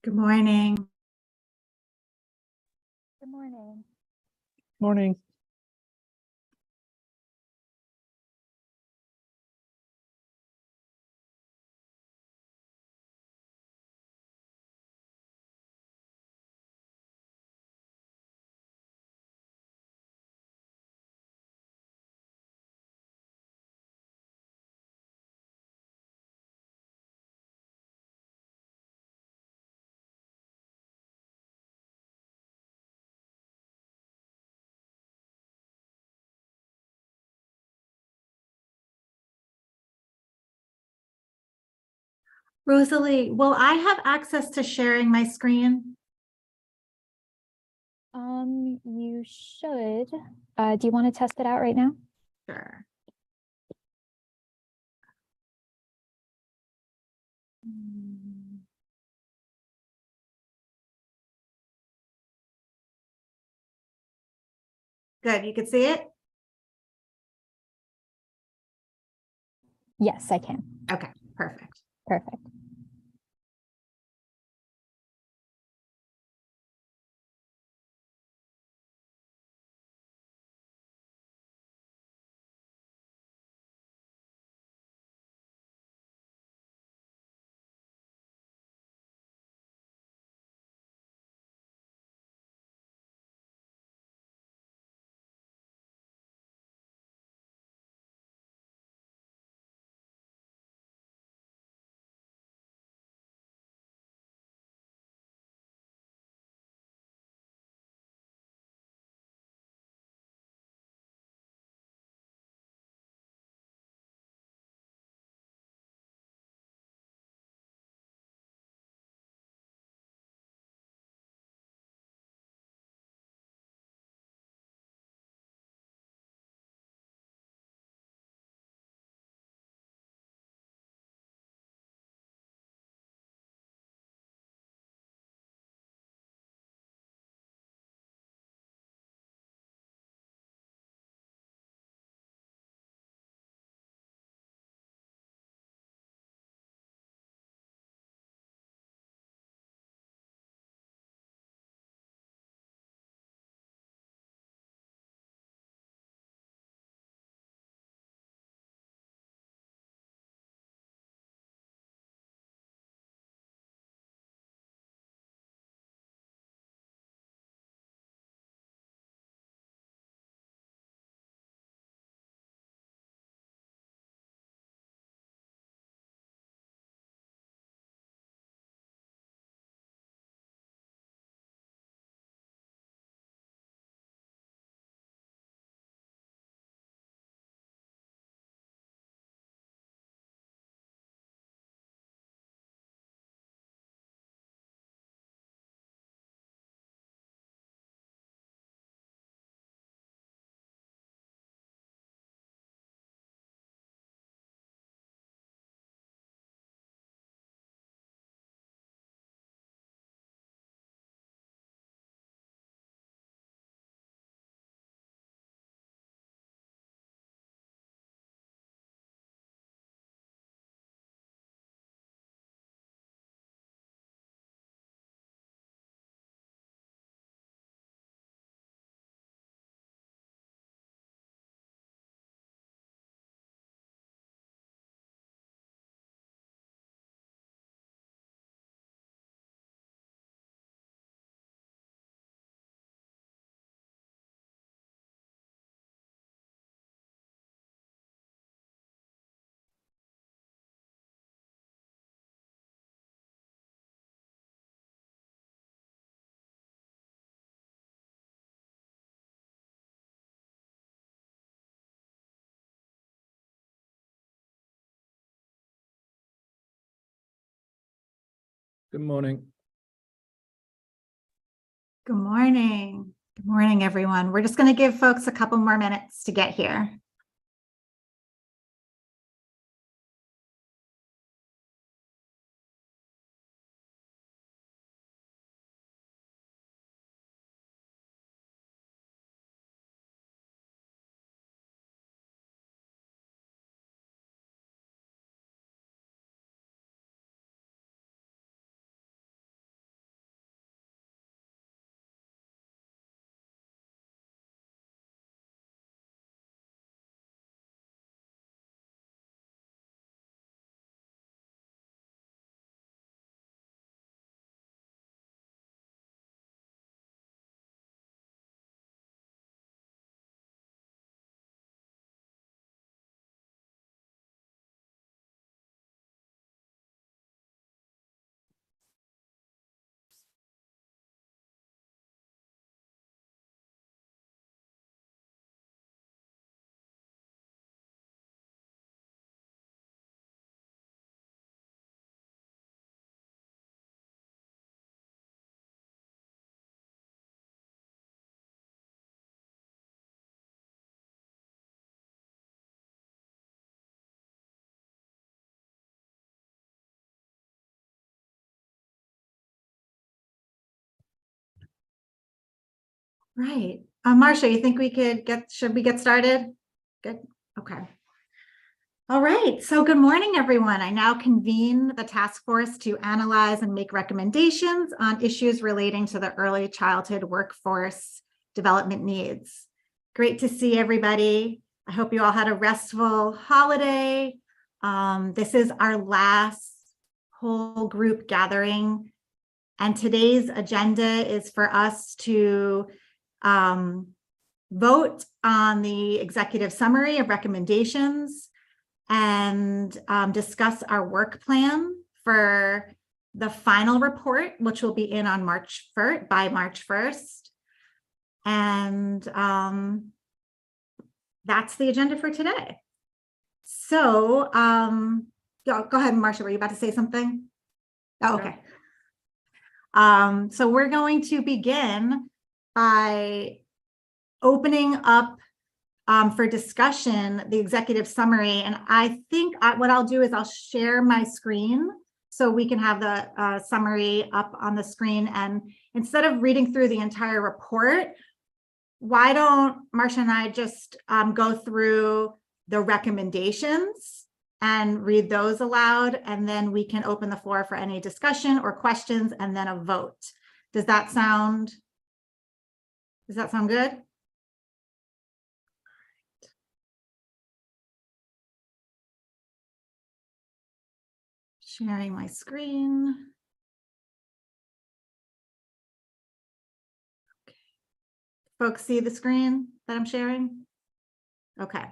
Good morning. Good morning. Morning. Rosalie, will I have access to sharing my screen? You should. Do you want to test it out right now? Sure. Good, you can see it? Yes, I can. Okay, perfect. Perfect. Good morning. Good morning. Good morning, everyone. We're just going to give folks a couple more minutes to get here. Right. Marcia, you think should we get started? Good. Okay. All right. So good morning, everyone. I now convene the task force to analyze and make recommendations on issues relating to the early childhood workforce development needs. Great to see everybody. I hope you all had a restful holiday. This is our last whole group gathering, and today's agenda is for us to vote on the executive summary of recommendations and discuss our work plan for the final report, which will be in on March 1st, by March 1st. And that's the agenda for today. So go ahead, Marcia, were you about to say something? Oh, okay. So we're going to begin by opening up for discussion the executive summary. And I think what I'll do is I'll share my screen so we can have the summary up on the screen. And instead of reading through the entire report, why don't Marcia and I just go through the recommendations and read those aloud, and then we can open the floor for any discussion or questions and then a vote. Does that sound good? Sharing my screen. Okay. Folks see the screen that I'm sharing? Okay.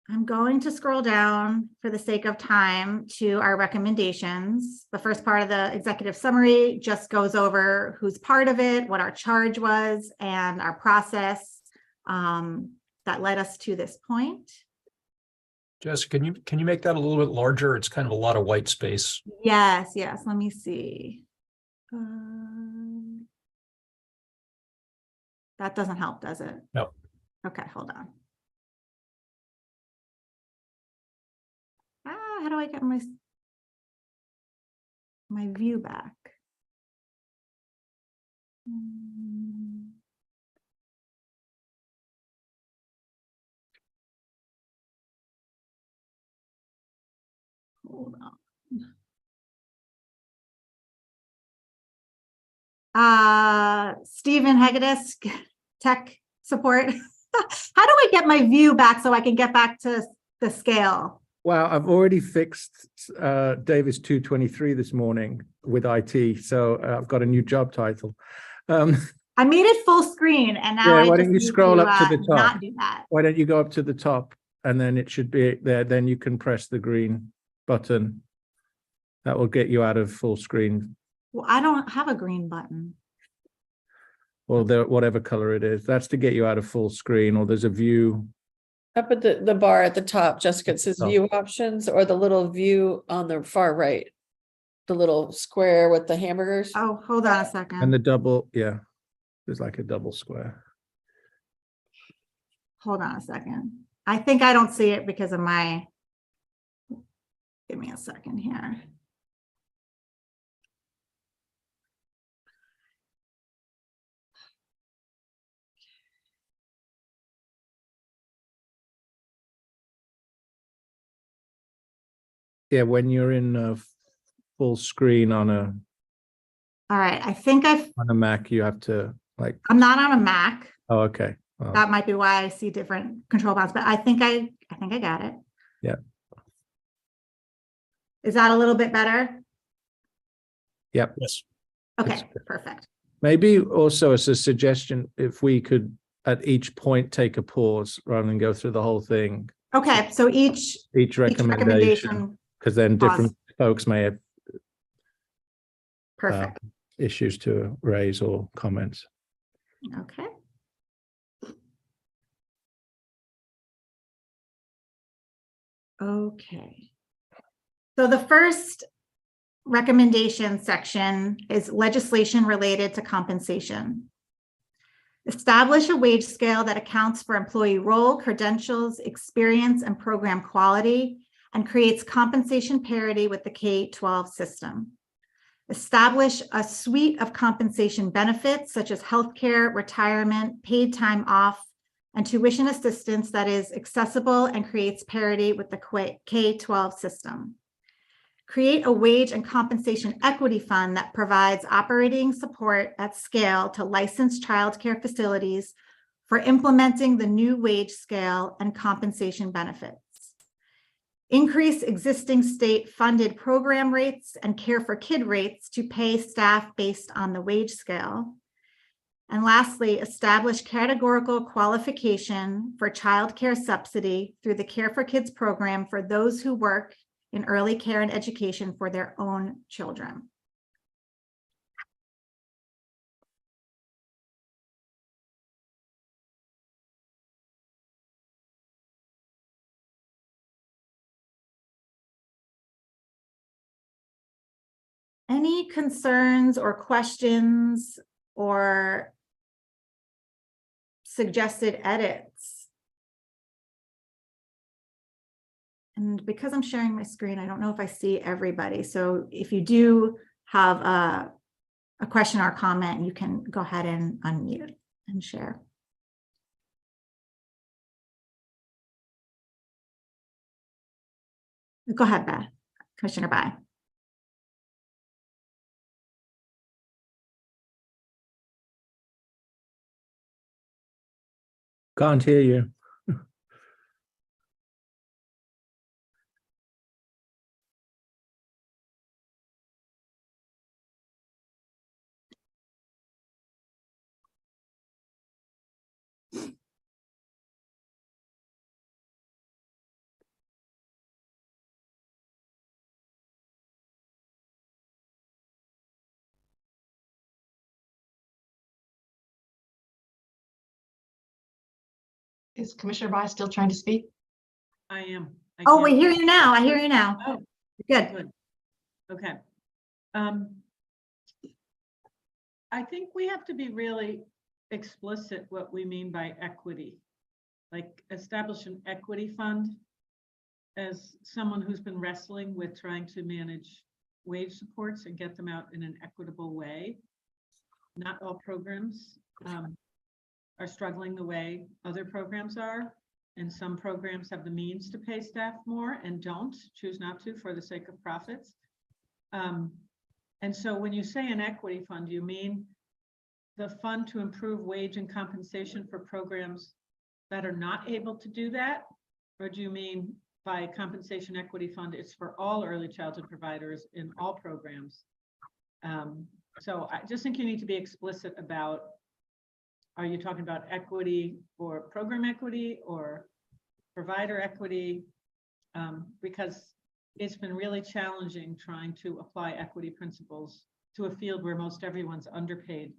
I'm going to scroll down for the sake of time to our recommendations. The first part of the executive summary just goes over who's part of it, what our charge was, and our process that led us to this point. Jess, can you make that a little bit larger? It's kind of a lot of white space. Yes. Let me see. That doesn't help, does it? No. Okay, hold on. How do I get my view back? Hold on. Stephen Hegedus, tech support. How do I get my view back so I can get back to the scale? Well, I've already fixed Davis 223 this morning with IT, so I've got a new job title. I made it full screen, and now why don't you scroll up to the top? Not do that. Why don't you go up to the top, and then it should be there. Then you can press the green button. That will get you out of full screen. Well, I don't have a green button. Well, whatever color it is, that's to get you out of full screen. Or there's a view. Up at the bar at the top, Jessica, it says view options, or the little view on the far right, the little square with the hamburgers. Oh, hold on a second. And the double, yeah, there's like a double square. Hold on a second. I think I don't see it because of my, give me a second here. Yeah, when you're in full screen on a All right, I think on a Mac, you have to like. I'm not on a Mac. Oh, okay. Well, That might be why I see different control panels, but I think I got it. Yeah. Is that a little bit better? Yep. Yes. Okay, That's good. perfect. Maybe also as a suggestion, if we could at each point take a pause rather than go through the whole thing. Okay, so each Recommendation, because then different folks may have perfect. issues to raise or comments. Okay. Okay. So the first recommendation section is legislation related to compensation. Establish a wage scale that accounts for employee role, credentials, experience, and program quality, and creates compensation parity with the K-12 system. Establish a suite of compensation benefits such as healthcare, retirement, paid time off, and tuition assistance that is accessible and creates parity with the K-12 system. Create a wage and compensation equity fund that provides operating support at scale to licensed childcare facilities for implementing the new wage scale and compensation benefits. Increase existing state-funded program rates and Care for Kid rates to pay staff based on the wage scale. And lastly, establish categorical qualification for childcare subsidy through the Care for Kids program for those who work in early care and education for their own children. Any concerns or questions or suggested edits? And because I'm sharing my screen, I don't know if I see everybody. So if you do have a question or comment, you can go ahead and unmute and share. Go ahead, Beth, Commissioner Bai. Can't hear you. Is Commissioner Bai still trying to speak? I am. Oh, we hear you now. I hear you now. Oh, Good. good. Okay. I think we have to be really explicit what we mean by equity. Like establish an equity fund. As someone who's been wrestling with trying to manage wage supports and get them out in an equitable way. Not all programs are struggling the way other programs are. And some programs have the means to pay staff more and don't, choose not to for the sake of profits. And so when you say an equity fund, you mean the fund to improve wage and compensation for programs that are not able to do that? Or do you mean by compensation equity fund, it's for all early childhood providers in all programs? So I just think you need to be explicit about, are you talking about equity or program equity or provider equity? Because it's been really challenging trying to apply equity principles to a field where most everyone's underpaid,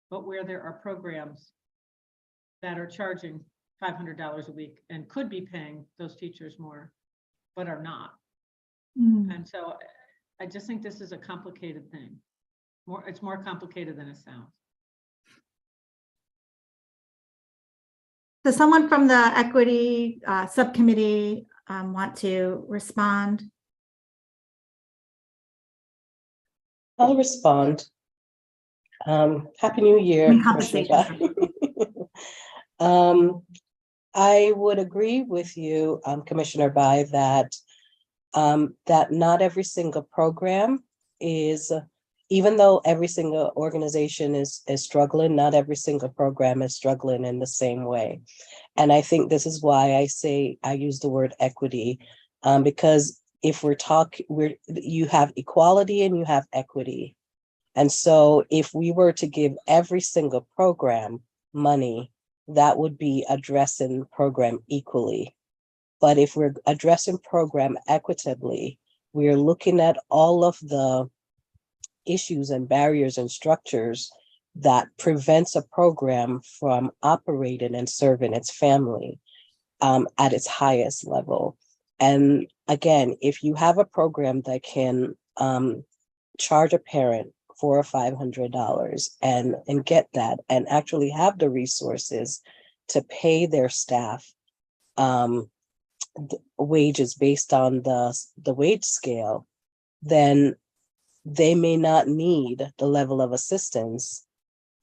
but where there are programs that are charging $500 a week and could be paying those teachers more, but are not. And so I just think this is a complicated thing. It's more complicated than it sounds. Does someone from the equity subcommittee want to respond? I'll respond. Happy New Year. Compensation. I would agree with you, Commissioner Bai, that that not every single program is, even though every single organization is struggling, not every single program is struggling in the same way. And I think this is why I use the word equity, because if you have equality and you have equity. And so if we were to give every single program money, that would be addressing program equally. But if we're addressing program equitably, we're looking at all of the issues and barriers and structures that prevents a program from operating and serving its family at its highest level. And again, if you have a program that can charge a parent $400 or $500 and get that and actually have the resources to pay their staff wages based on the wage scale, then they may not need the level of assistance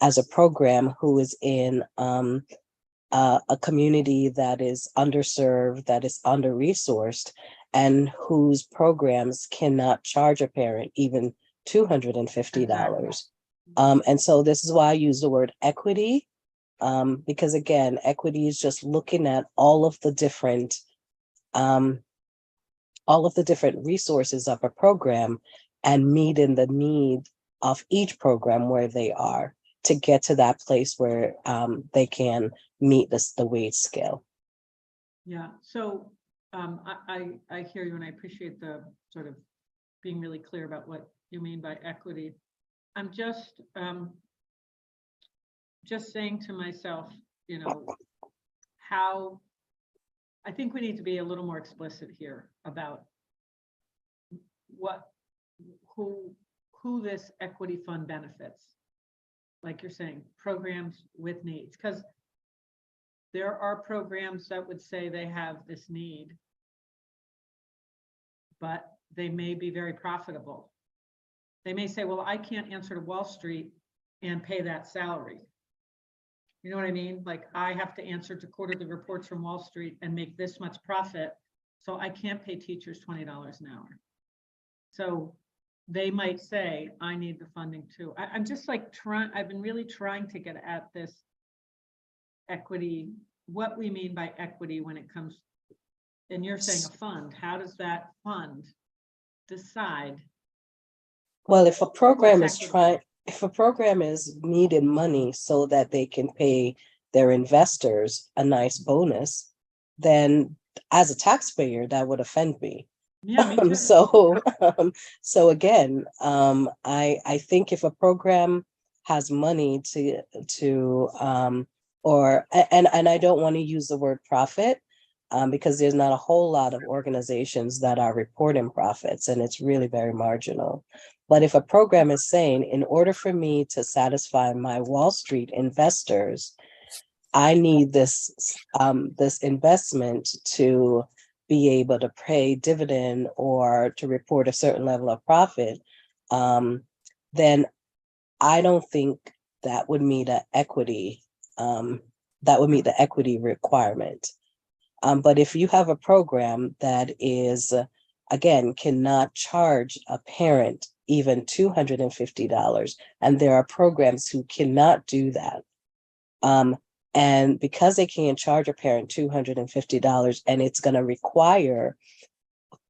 as a program who is in a community that is underserved, that is under-resourced, and whose programs cannot charge a parent even $250. And so this is why I use the word equity, because again, equity is just looking at all of the different resources of a program and meeting the need of each program where they are to get to that place where they can meet the wage scale. Yeah, so I hear you and I appreciate the sort of being really clear about what you mean by equity. I'm just saying to myself, you know, how I think we need to be a little more explicit here about who this equity fund benefits. Like you're saying, programs with needs, because there are programs that would say they have this need, but they may be very profitable. They may say, well, I can't answer to Wall Street and pay that salary. You know what I mean? Like, I have to answer to quarterly reports from Wall Street and make this much profit, so I can't pay teachers $20 an hour. So they might say, I need the funding too. I'm just like I've been really trying to get at this equity, what we mean by equity when it comes, and you're saying a fund, how does that fund decide? Well, if a program is equity? if a program is needing money so that they can pay their investors a nice bonus, then as a taxpayer, that would offend me. Yeah, me too. So again, I think if a program has money and I don't want to use the word profit, because there's not a whole lot of organizations that are reporting profits, and it's really very marginal. But if a program is saying, in order for me to satisfy my Wall Street investors, I need this investment to be able to pay dividend or to report a certain level of profit, then I don't think that would meet the equity requirement. But if you have a program that is, again, cannot charge a parent even $250, and there are programs who cannot do that, and because they can't charge a parent $250, and it's going to require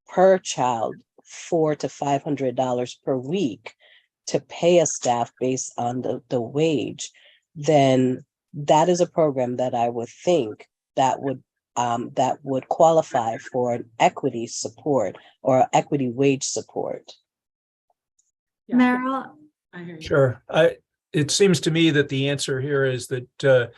per child $400 to $500 per week to pay a staff based on the wage, then that is a program that I would think that would qualify for an equity support or equity wage support. Yeah, Meryl, I hear you. Sure. It seems to me that the answer here is that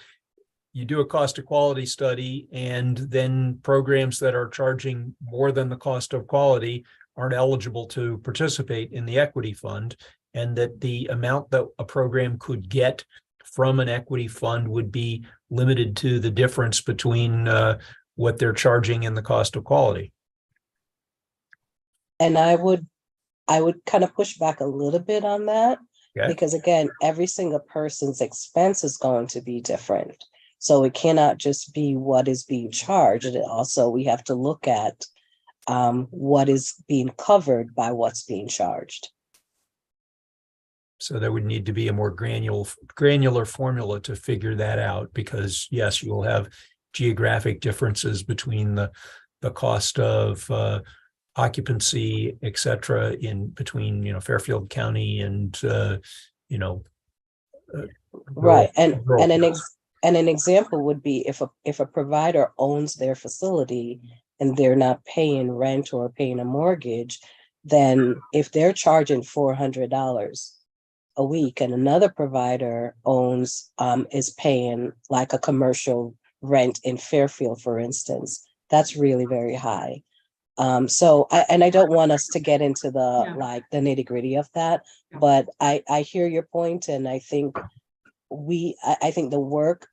you do a cost of quality study, and then programs that are charging more than the cost of quality aren't eligible to participate in the equity fund, and that the amount that a program could get from an equity fund would be limited to the difference between what they're charging and the cost of quality. And I would kind of push back a little bit on that, Okay. because again, every single person's expense is going to be different. So it cannot just be what is being charged. And also, we have to look at what is being covered by what's being charged. So there would need to be a more granular formula to figure that out, because yes, you will have geographic differences between the cost of occupancy, et cetera, in between, Fairfield County and, Right. And rural. an example would be if a provider owns their facility and they're not paying rent or paying a mortgage, then if they're charging $400 a week and another provider is paying like a commercial rent in Fairfield, for instance, that's really very high. So I don't want us to get into the nitty-gritty of that, but I hear your point, and I think I think the work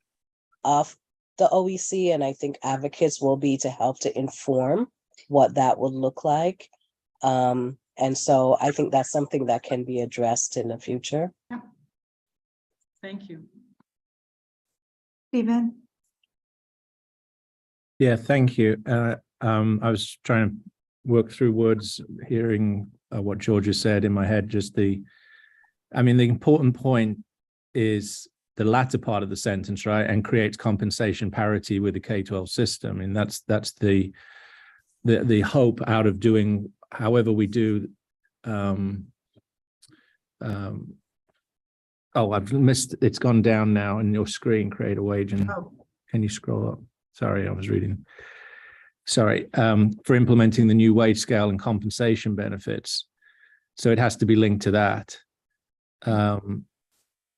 of the OEC and I think advocates will be to help to inform what that would look like. And And so I think that's something that can be addressed in the future. Thank you. Stephen? Yeah, thank you. I was trying to work through words, hearing what Georgia said in my head. The important point is the latter part of the sentence, right? And creates compensation parity with the K-12 system. And that's the hope out of doing however we do. I've missed, it's gone down now in your screen, create a wage. And can you scroll up? Sorry, I was reading. Sorry, for implementing the new wage scale and compensation benefits. So it has to be linked to that.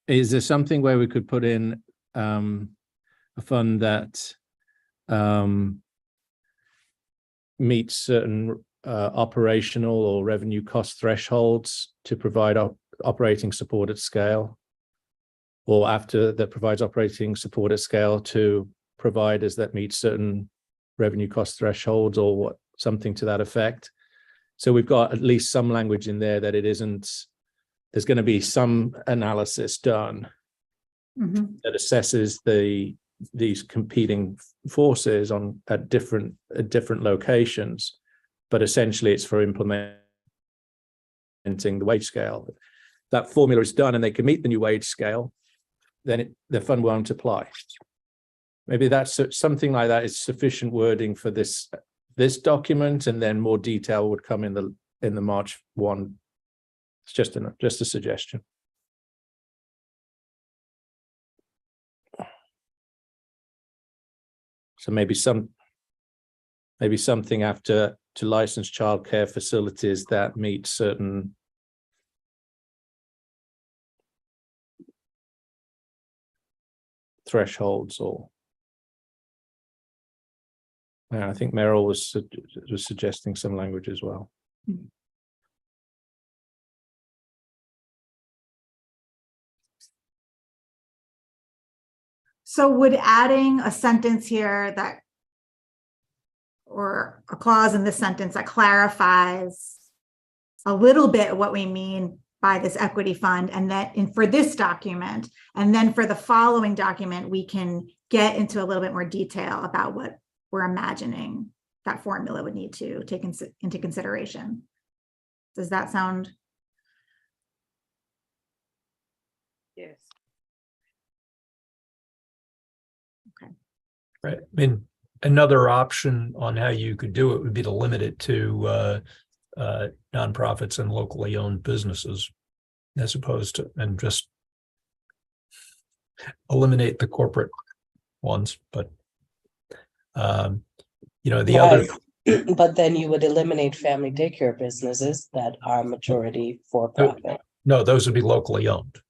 Is there something where we could put in a fund that meets certain operational or revenue cost thresholds to provide operating support at scale, or after that provides operating support at scale to providers that meet certain revenue cost thresholds, or something to that effect? So we've got at least some language in there that it isn't, there's going to be some analysis done that assesses these competing forces at different locations, but essentially it's for implementing the wage scale. That formula is done and they can meet the new wage scale, then the fund won't apply. Maybe that's something like that is sufficient wording for this document, and then more detail would come in the March 1. It's just a suggestion. So maybe something after to licensed childcare facilities that meet certain thresholds, or I think Meryl was suggesting some language as well. So would adding a sentence here or a clause in this sentence that clarifies a little bit what we mean by this equity fund, and that for this document, and then for the following document, we can get into a little bit more detail about what we're imagining that formula would need to take into consideration. Does that sound? Yes. Okay. Right. I mean, another option on how you could do it would be to limit it to nonprofits and locally owned businesses, as opposed to, and just eliminate the corporate ones. But the other. But then you would eliminate family daycare businesses that are majority for profit. No, those would be locally owned.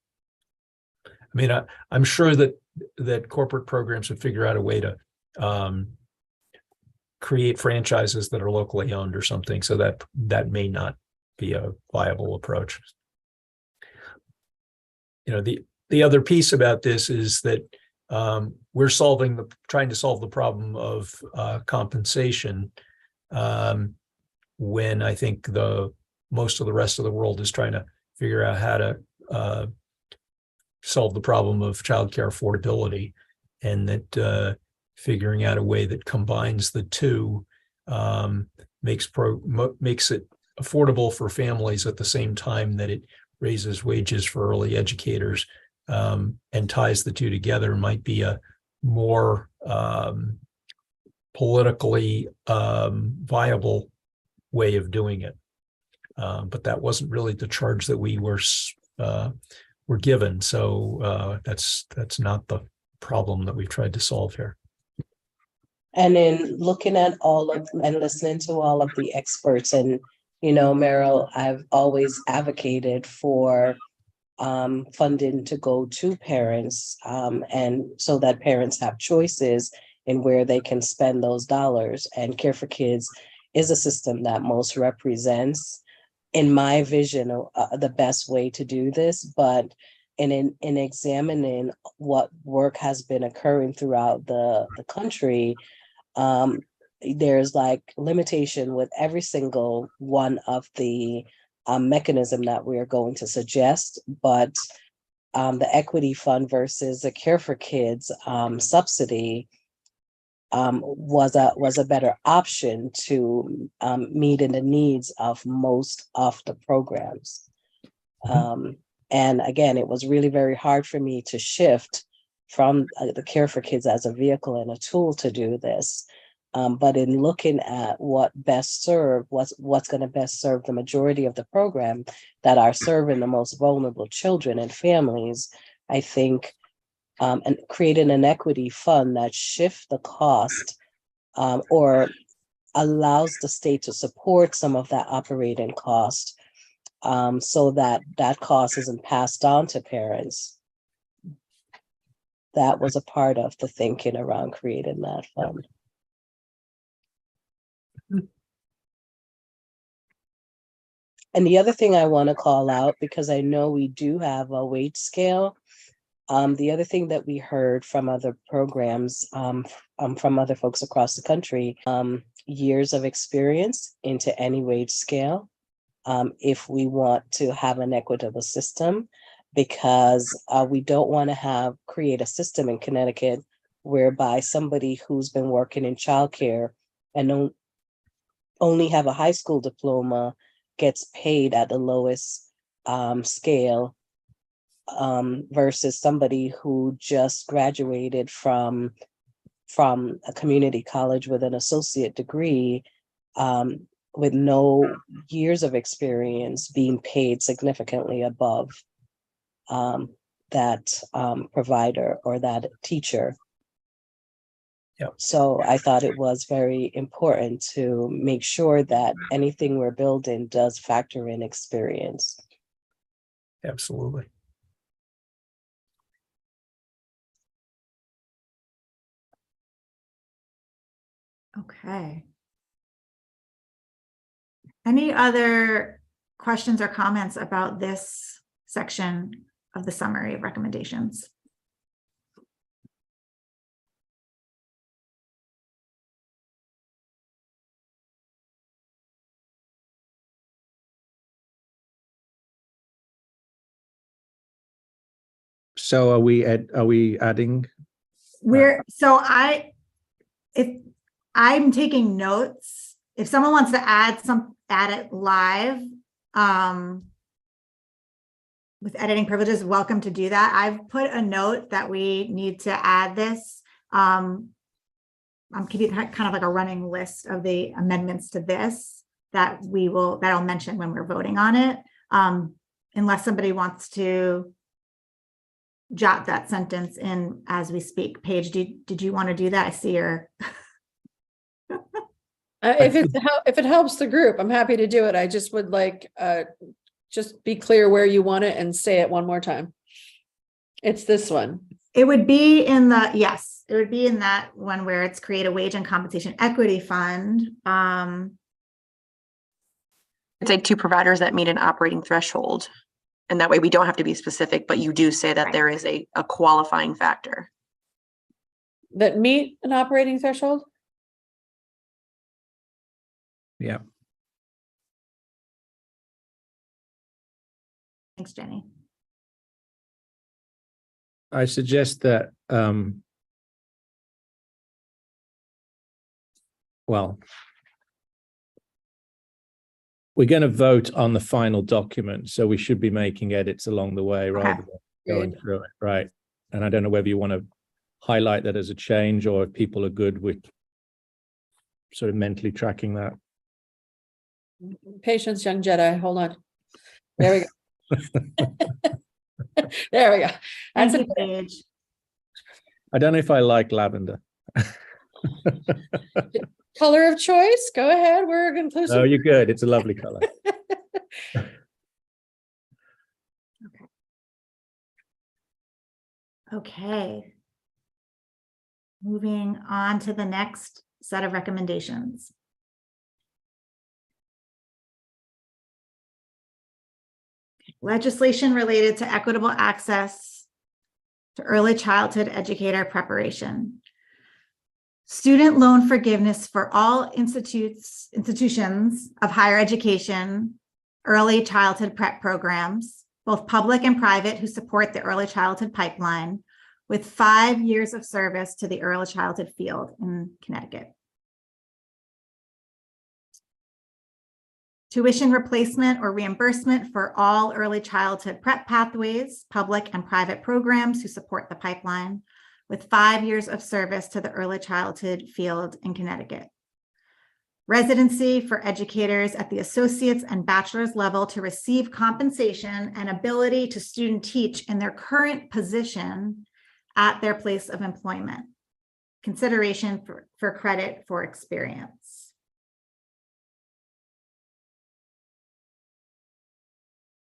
I mean, I'm sure that corporate programs would figure out a way to create franchises that are locally owned or something, so that may not be a viable approach. The other piece about this is that we're trying to solve the problem of compensation, when I think most of the rest of the world is trying to figure out how to solve the problem of childcare affordability, and that figuring out a way that combines the two makes it affordable for families at the same time that it raises wages for early educators, and ties the two together might be a more politically viable way of doing it. But that wasn't really the charge that we were given. So that's not the problem that we've tried to solve here. And in looking at and listening to all of the experts, and, Meryl, I've always advocated for funding to go to parents, and so that parents have choices in where they can spend those dollars. And Care for Kids is a system that most represents, in my vision, the best way to do this. But in examining what work has been occurring throughout the country, there's like limitation with every single one of the mechanism that we are going to suggest, but the equity fund versus the Care for Kids subsidy was a better option to meet in the needs of most of the programs. And again, it was really very hard for me to shift from the Care for Kids as a vehicle and a tool to do this. But in looking at what best serve, what's going to best serve the majority of the program that are serving the most vulnerable children and families, I think and creating an equity fund that shifts the cost or allows the state to support some of that operating cost so that that cost isn't passed on to parents. That was a part of the thinking around creating that fund. And the other thing I want to call out, because I know we do have a wage scale, the other thing that we heard from other programs, from other folks across the country, years of experience into any wage scale, if we want to have an equitable system, because we don't want to create a system in Connecticut whereby somebody who's been working in childcare and only have a high school diploma gets paid at the lowest scale versus somebody who just graduated from a community college with an associate degree with no years of experience being paid significantly above that provider or that teacher. Yep. So I thought it was very important to make sure that anything we're building does factor in experience. Absolutely. Okay. Any other questions or comments about this section of the summary of recommendations? So are we adding? If I'm taking notes, if someone wants to add it live, with editing privileges, welcome to do that. I've put a note that we need to add this. I'm keeping kind of like a running list of the amendments to this that I'll mention when we're voting on it. Unless somebody wants to jot that sentence in as we speak. Paige, did you want to do that? I see your. If it helps the group, I'm happy to do it. I just would like, just be clear where you want it and say it one more time. It's this one. It would be in yes, it would be in that one where it's create a wage and compensation equity fund. It's like 2 providers that meet an operating threshold. And that way we don't have to be specific, but you do say that Right. there is a qualifying factor. That meet an operating threshold? Yeah. Thanks, Jenny. I suggest that, well, we're going to vote on the final document, so we should be making edits along the way rather than going through it, right? And I don't know whether you want to highlight that as a change or if people are good with sort of mentally tracking that. Patience, young Jedi. Hold on. There we go. There we go. That's Thank it. you, Paige. I don't know if I like lavender. Color of choice. Go ahead. We're inclusive. No, you're good. It's a lovely color. Okay. Moving on to the next set of recommendations. Legislation related to equitable access to early childhood educator preparation. Student loan forgiveness for all institutions of higher education early childhood prep programs, both public and private, who support the early childhood pipeline, with 5 years of service to the early childhood field in Connecticut. Tuition replacement or reimbursement for all early childhood prep pathways, public and private programs who support the pipeline, with 5 years of service to the early childhood field in Connecticut. Residency for educators at the associate's and bachelor's level to receive compensation and ability to student teach in their current position at their place of employment. Consideration for credit for experience.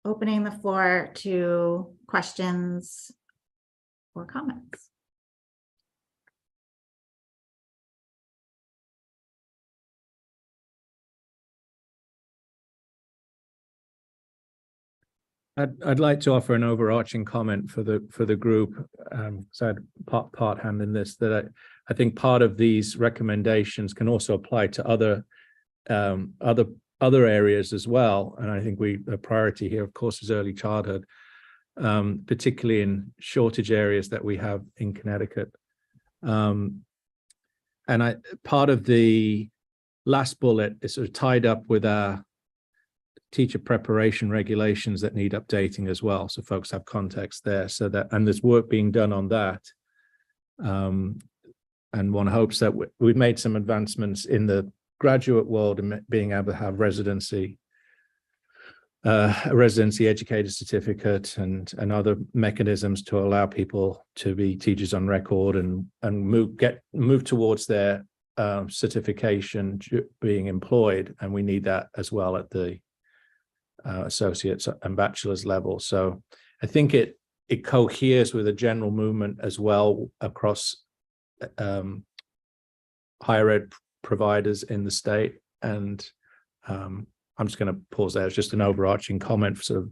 Opening the floor to questions or comments. I'd like to offer an overarching comment for the group. So I'd part hand in this, that I think part of these recommendations can also apply to other areas as well. And I think a priority here, of course, is early childhood, particularly in shortage areas that we have in Connecticut. And part of the last bullet is sort of tied up with our teacher preparation regulations that need updating as well, so folks have context there. So that, and there's work being done on that, and one hopes that we've made some advancements in the graduate world and being able to have residency, a residency educator certificate, and other mechanisms to allow people to be teachers on record and move towards their certification being employed, and we need that as well at the associates and bachelor's level. So I think it coheres with a general movement as well across higher ed providers in the state. And I'm just going to pause there. It's just an overarching comment. So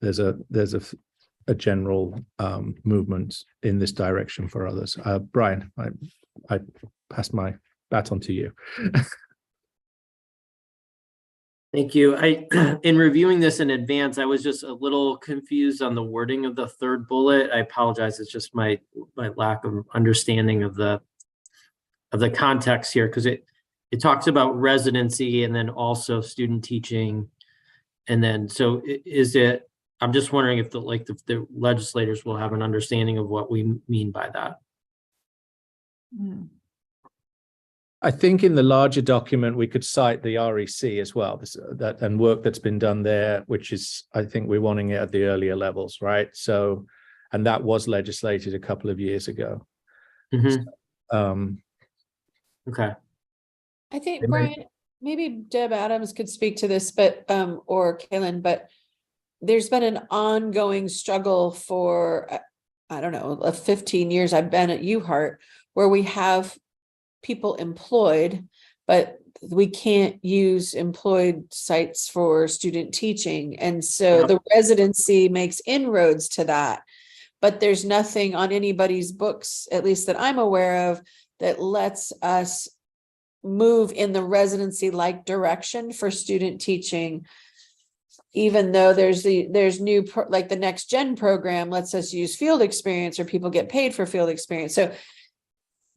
there's a general movement in this direction for others. Brian, I pass my baton to you. Thank you. In reviewing this in advance, I was just a little confused on the wording of the third bullet. I apologize. It's just my lack of understanding of the context here, because it talks about residency and then also student teaching. And then, so is it, I'm just wondering if the legislators will have an understanding of what we mean by that. I think in the larger document, we could cite the REC as well, and work that's been done there, which is, I think we're wanting it at the earlier levels, right? So, and that was legislated a couple of years ago. Mm-hmm. So, okay. I think, Brian, maybe Deb Adams could speak to this, but or Kaylin, but there's been an ongoing struggle for, I don't know, 15 years I've been at UHeart, where we have people employed, but we can't use employed sites for student teaching. And so the residency makes inroads to that, but there's nothing on anybody's books, at least that I'm aware of, that lets us move in the residency-like direction for student teaching, even though there's new, like the Next Gen program lets us use field experience, or people get paid for field experience. So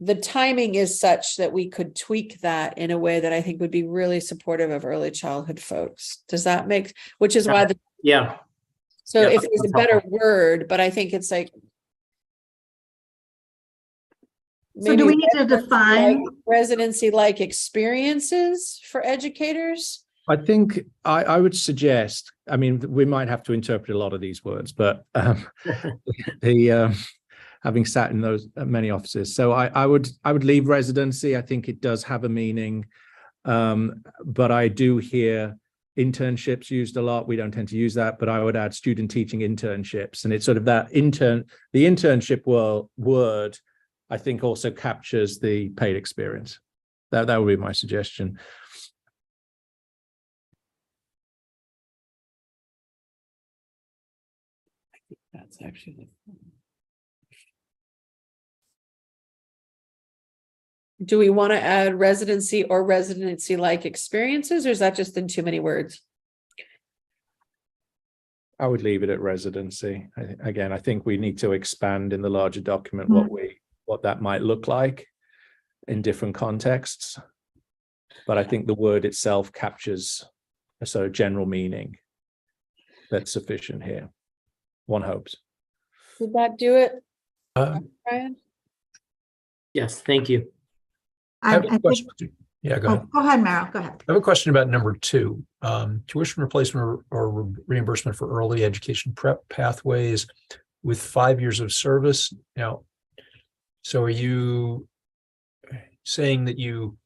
the timing is such that we could tweak that in a way that I think would be really supportive of early childhood folks. Does that make, which is why yeah. So Yeah, if there's a better word, but I think it's like, So do we need to define residency-like experiences for educators? I think I would suggest, I mean, we might have to interpret a lot of these words, but having sat in those many offices. So I would leave residency. I think it does have a meaning, but I do hear internships used a lot. We don't tend to use that, but I would add student teaching internships. And it's sort of that the internship word, I think, also captures the paid experience. That would be my suggestion. I think that's actually Do we want to add residency or residency-like experiences, or is that just in too many words? I would leave it at residency. Again, I think we need to expand in the larger document what that might look like in different contexts. But I think the word itself captures a sort of general meaning that's sufficient here. One hopes. Did that do it, Uh, Brian? Yes, thank you. I have I a think, question. Yeah, go ahead. go ahead, Meryl, go ahead. I have a question about number 2, tuition replacement or reimbursement for early education prep pathways with 5 years of service. Now, so are you saying that you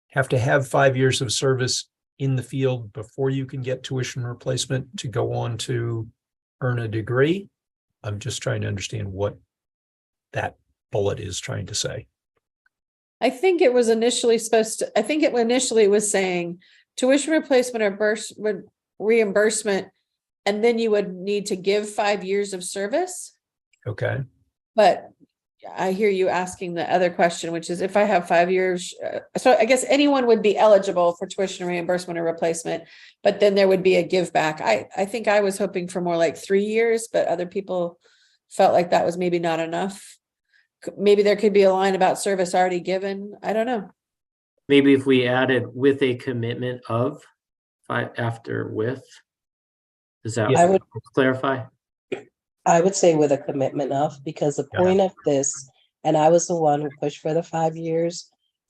have to have 5 years of service in the field before you can get tuition replacement to go on to earn a degree? I'm just trying to understand what that bullet is trying to say. I think it was initially I think it initially was saying tuition replacement or reimbursement, and then you would need to give 5 years of service. Okay. But I hear you asking the other question, which is if I have 5 years, so I guess anyone would be eligible for tuition reimbursement or replacement, but then there would be a give back. I think I was hoping for more like 3 years, but other people felt like that was maybe not enough. Maybe there could be a line about service already given. I don't know. Maybe if we added with a commitment of 5 after with, does that I would- clarify? I would say with a commitment of, because the Yeah. point of this, and I was the one who pushed for the 5 years,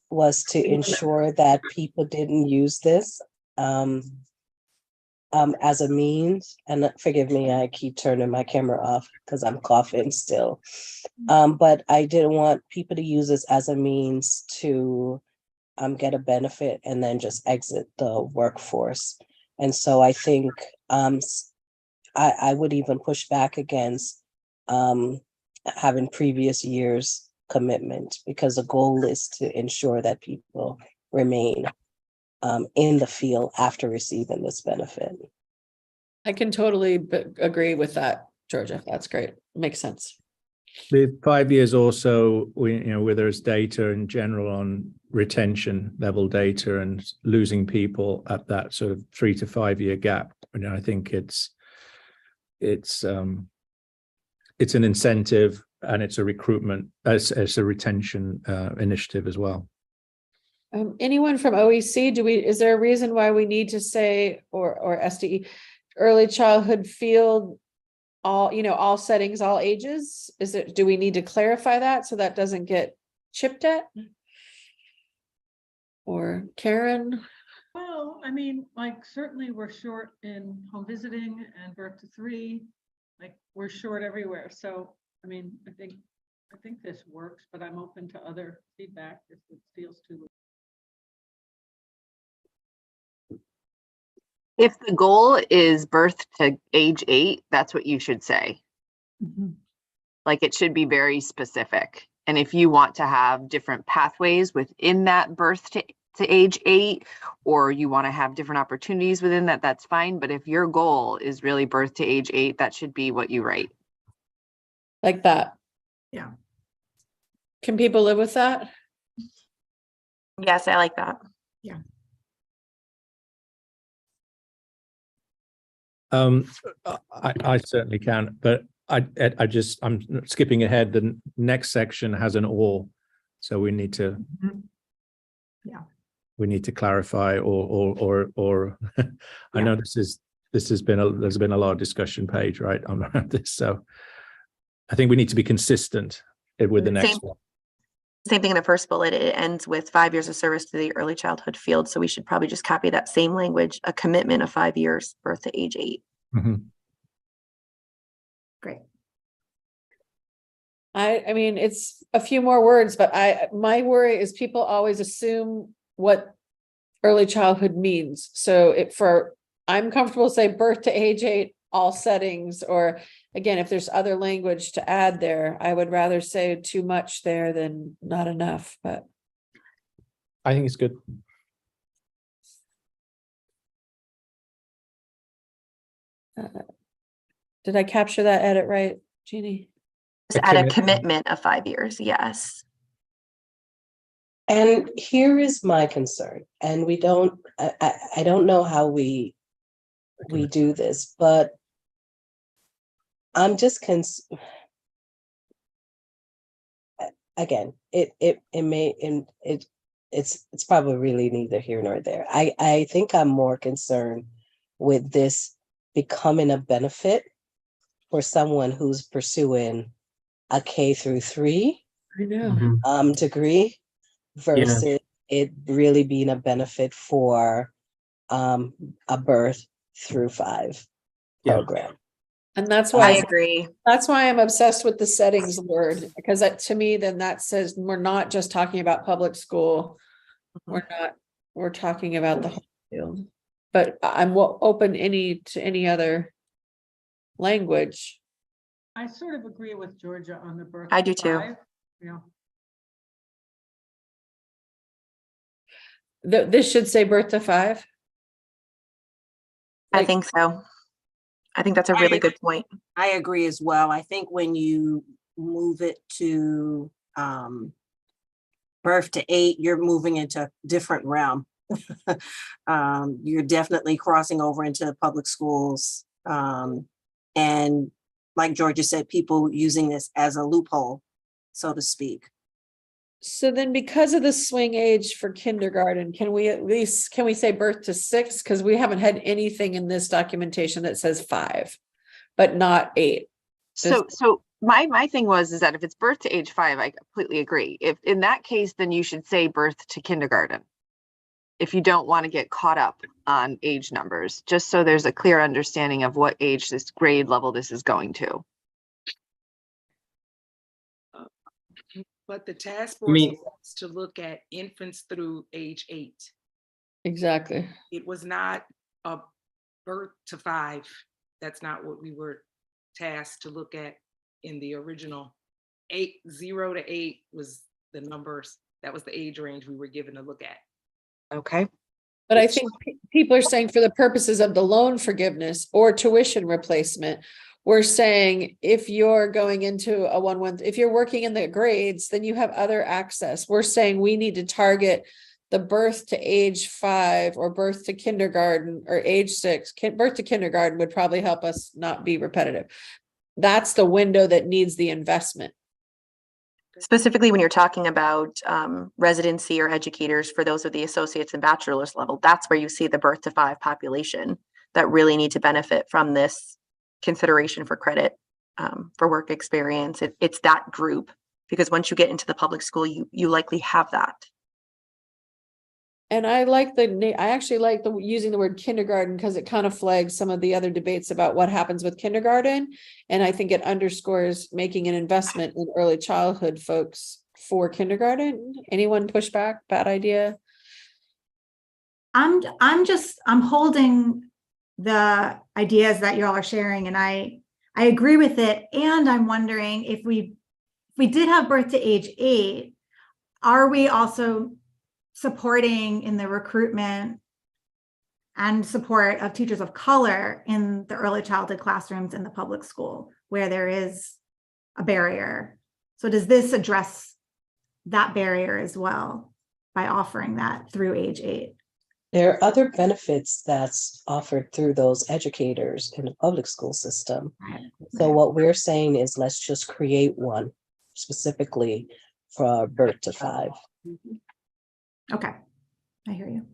was to ensure that people didn't use this as a means, and forgive me, I keep turning my camera off because I'm coughing still. But I didn't want people to use this as a means to get a benefit and then just exit the workforce. And so I think I would even push back against having previous years commitment, because the goal is to ensure that people remain in the field after receiving this benefit. I can totally agree with that, Georgia. That's great. Makes sense. The 5 years also, where there's data in general on retention level data and losing people at that sort of 3 to 5 year gap. I think it's an incentive, and it's a recruitment, it's a retention initiative as well. Anyone from OEC, is there a reason why we need to say, or SDE, early childhood field, all settings, all ages? Do we need to clarify that so that doesn't get chipped at? Or Karen? Well, I mean, like, certainly we're short in home visiting and birth to 3, like, we're short everywhere. So, I mean, I think this works, but I'm open to other feedback if it feels too. If the goal is birth to age 8, that's what you should say. Like, it should be very specific. And if you want to have different pathways within that birth to age 8, or you want to have different opportunities within that, that's fine. But if your goal is really birth to age 8, that should be what you write. Like that? Yeah. Can people live with that? Yes, I like that. Yeah. I certainly can, but I'm skipping ahead. The next section has an or, so we need to. Yeah. We need to clarify or I know there's been a lot of discussion page, right, on this. So I think we need to be consistent with the next one. Same thing in the first bullet. It ends with 5 years of service to the early childhood field. So we should probably just copy that same language, a commitment of 5 years, birth to age 8. Mm-hmm. Great. I mean, it's a few more words, but my worry is people always assume what early childhood means. So I'm comfortable to say birth to age 8, all settings, or again, if there's other language to add there, I would rather say too much there than not enough, but. I think it's good. Did I capture that edit right, Jeannie? Just add a commitment of 5 years. Yes. And here is my concern, and I don't know how we do this, but I'm just again, it's probably really neither here nor there. I think I'm more concerned with this becoming a benefit for someone who's pursuing a K-3 I know. Mhm. degree versus it really being a benefit for a birth through 5 Yeah. program. And that's I why, agree. that's why I'm obsessed with the settings word, because that, to me, then that says we're not just talking about public school. We're talking about the whole field. But I'm open to any other language. I sort of agree with Georgia on the birth. I to do too. 5. Yeah. This should say birth to 5. I Like- think so. I think that's a really good point. I agree as well. I think when you move it to birth to 8, you're moving into a different realm. You're definitely crossing over into public schools. And like Georgia said, people using this as a loophole, so to speak. So then because of the swing age for kindergarten, can we say birth to 6? Because we haven't had anything in this documentation that says 5, but not 8. So my thing is that if it's birth to age 5, I completely agree. If in that case, then you should say birth to kindergarten. If you don't want to get caught up on age numbers, just so there's a clear understanding of what age this grade level this is going to. But the task I force mean- wants to look at infants through age 8. Exactly. It was not a birth to 5. That's not what we were tasked to look at in the original. 0 to 8 was the numbers. That was the age range we were given to look at. Okay. But I think people are saying for the purposes of the loan forgiveness or tuition replacement, we're saying if you're going into a 1-1, if you're working in the grades, then you have other access. We're saying we need to target the birth to age 5 or birth to kindergarten or age 6. Birth to kindergarten would probably help us not be repetitive. That's the window that needs the investment. Specifically, when you're talking about residency or educators for those of the associates and bachelor's level, that's where you see the birth to 5 population that really need to benefit from this consideration for credit for work experience. It's that group, because once you get into the public school, you likely have that. And I actually like using the word kindergarten because it kind of flags some of the other debates about what happens with kindergarten. And I think it underscores making an investment in early childhood folks for kindergarten. Anyone push back? Bad idea? I'm holding the ideas that y'all are sharing, and I agree with it. And I'm wondering if we did have birth to age 8, are we also supporting in the recruitment and support of teachers of color in the early childhood classrooms in the public school where there is a barrier? So does this address that barrier as well by offering that through age 8? There are other benefits that's offered through those educators in the public school system. So what we're saying is let's just create one specifically for birth to 5. Okay, I hear you.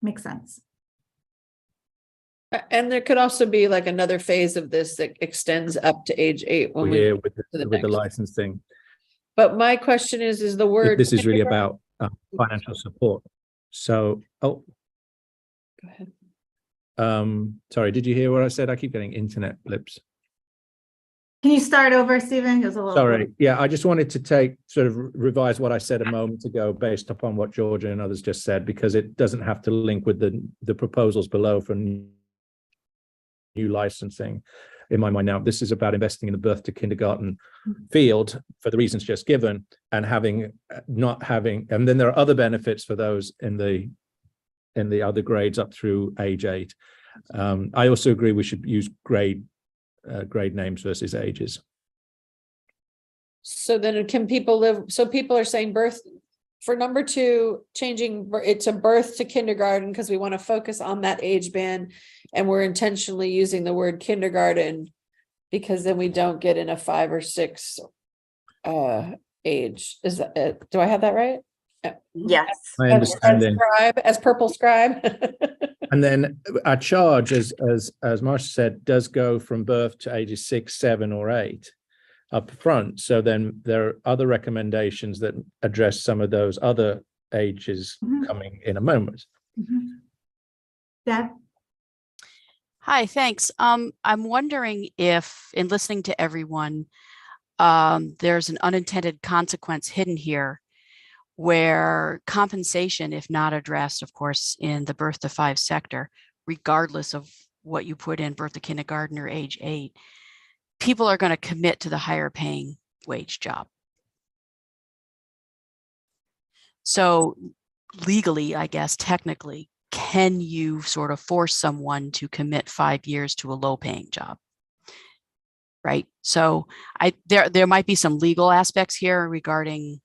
Makes sense. And there could also be like another phase of this that extends up to age 8 when we. Here with to the the next. licensing. But my question is the word. This is really kindergarten- about financial support. So, Go ahead. sorry, did you hear what I said? I keep getting internet blips. Can you start over, Stephen? It was a little. Sorry. Yeah, I just wanted to revise what I said a moment ago based upon what Georgia and others just said, because it doesn't have to link with the proposals below for new licensing. In my mind now, this is about investing in the birth to kindergarten field for the reasons just given, and and then there are other benefits for those in the other grades up through age 8. I also agree we should use grade names versus ages. So then can people live, so people are saying birth, for number 2, changing it to birth to kindergarten because we want to focus on that age band, and we're intentionally using the word kindergarten because then we don't get in a 5 or 6 age. Is that, do I have that right? Yes. My As understanding. scribe, as purple scribe. And then our charge, as Marsha said, does go from birth to ages 6, 7, or 8 up front. So then there are other recommendations that address some of those other ages Mhm. coming in a moment. Deb? Hi, thanks. I'm wondering if, in listening to everyone, there's an unintended consequence hidden here where compensation, if not addressed, of course, in the birth to 5 sector, regardless of what you put in birth to kindergarten or age 8, people are going to commit to the higher paying wage job. So legally, I guess, technically, can you sort of force someone to commit 5 years to a low paying job? Right. So there might be some legal aspects here regarding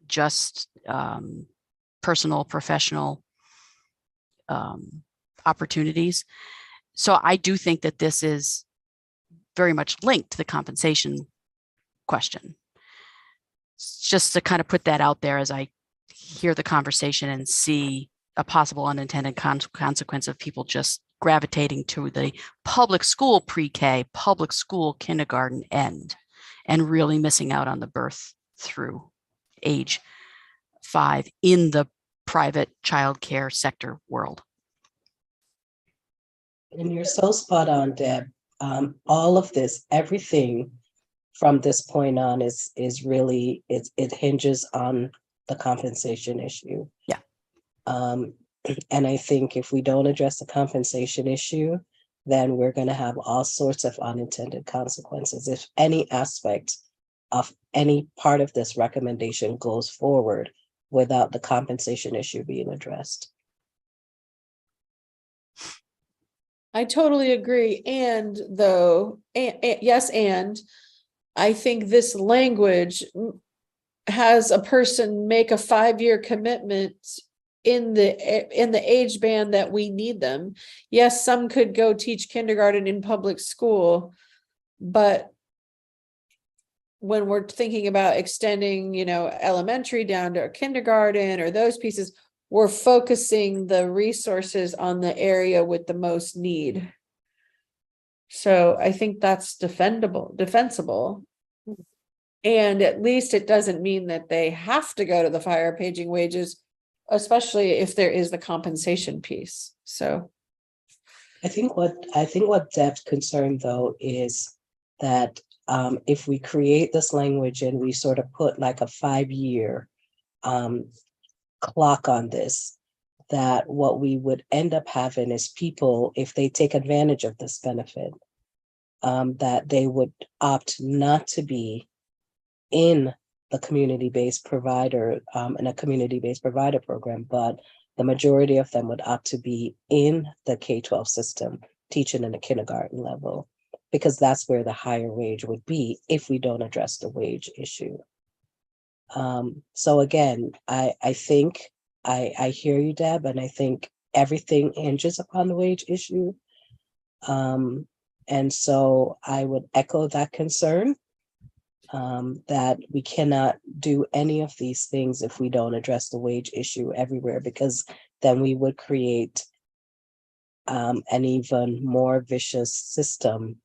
just personal, professional opportunities. So I do think that this is very much linked to the compensation question. Just to kind of put that out there as I hear the conversation and see a possible unintended consequence of people just gravitating to the public school pre-K, public school kindergarten end, and really missing out on the birth through age 5 in the private childcare sector world. And you're so spot on, Deb. All of this, everything from this point on is really, it hinges on the compensation issue. Yeah. And I think if we don't address the compensation issue, then we're going to have all sorts of unintended consequences. If any aspect of any part of this recommendation goes forward without the compensation issue being addressed. I totally agree. And though, yes, and I think this language has a person make a 5-year commitment in the age band that we need them. Yes, some could go teach kindergarten in public school, but when we're thinking about extending, elementary down to kindergarten or those pieces, we're focusing the resources on the area with the most need. So I think that's defensible. And at least it doesn't mean that they have to go to the higher paging wages, especially if there is the compensation piece. So I think what Deb's concern though is that if we create this language and we sort of put like a 5-year clock on this, that what we would end up having is people, if they take advantage of this benefit, that they would opt not to be in the community-based provider, in a community-based provider program, but the majority of them would opt to be in the K-12 system, teaching in the kindergarten level, because that's where the higher wage would be if we don't address the wage issue. So again, I think I hear you, Deb, and I think everything hinges upon the wage issue. And so I would echo that concern. That we cannot do any of these things if we don't address the wage issue everywhere, because then we would create an even more vicious system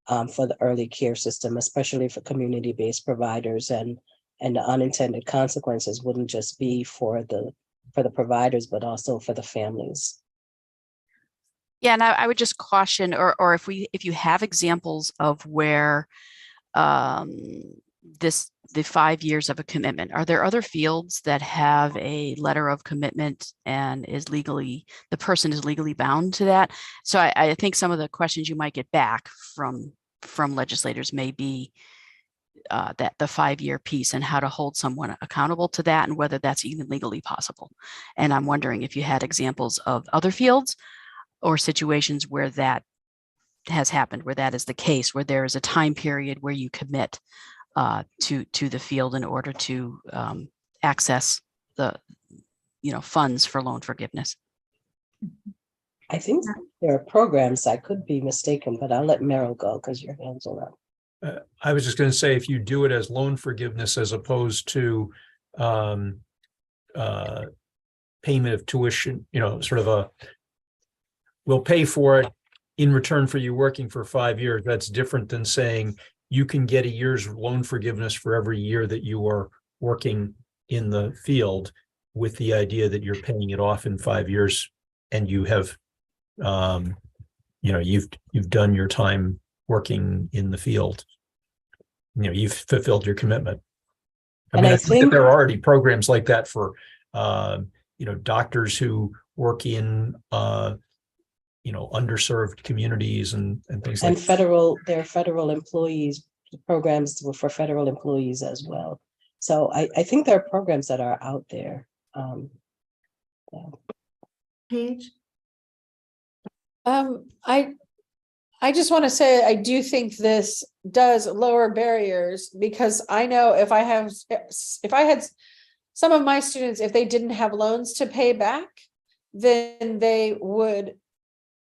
for the early care system, especially for community-based providers, and the unintended consequences wouldn't just be for the providers, but also for the families. Yeah, and I would just caution, or if you have examples of where the 5 years of a commitment, are there other fields that have a letter of commitment and the person is legally bound to that? So I think some of the questions you might get back from legislators may be that the 5-year piece and how to hold someone accountable to that and whether that's even legally possible. And I'm wondering if you had examples of other fields or situations where that has happened, where that is the case, where there is a time period where you commit to the field in order to access the funds for loan forgiveness. I think there are programs, I could be mistaken, but I'll let Meryl go because your hands are up. I was just going to say, if you do it as loan forgiveness as opposed to payment of tuition, sort of we'll pay for it in return for you working for 5 years. That's different than saying you can get a year's loan forgiveness for every year that you are working in the field, with the idea that you're paying it off in 5 years and you have, you've done your time working in the field. You've fulfilled your commitment. And I I think that think- there are already programs like that for, doctors who work in, underserved communities and things like And there are federal employees, programs for federal employees as well. So I think there are programs that are out there. Paige? I just want to say, I do think this does lower barriers, because I know if I had some of my students, if they didn't have loans to pay back, then they would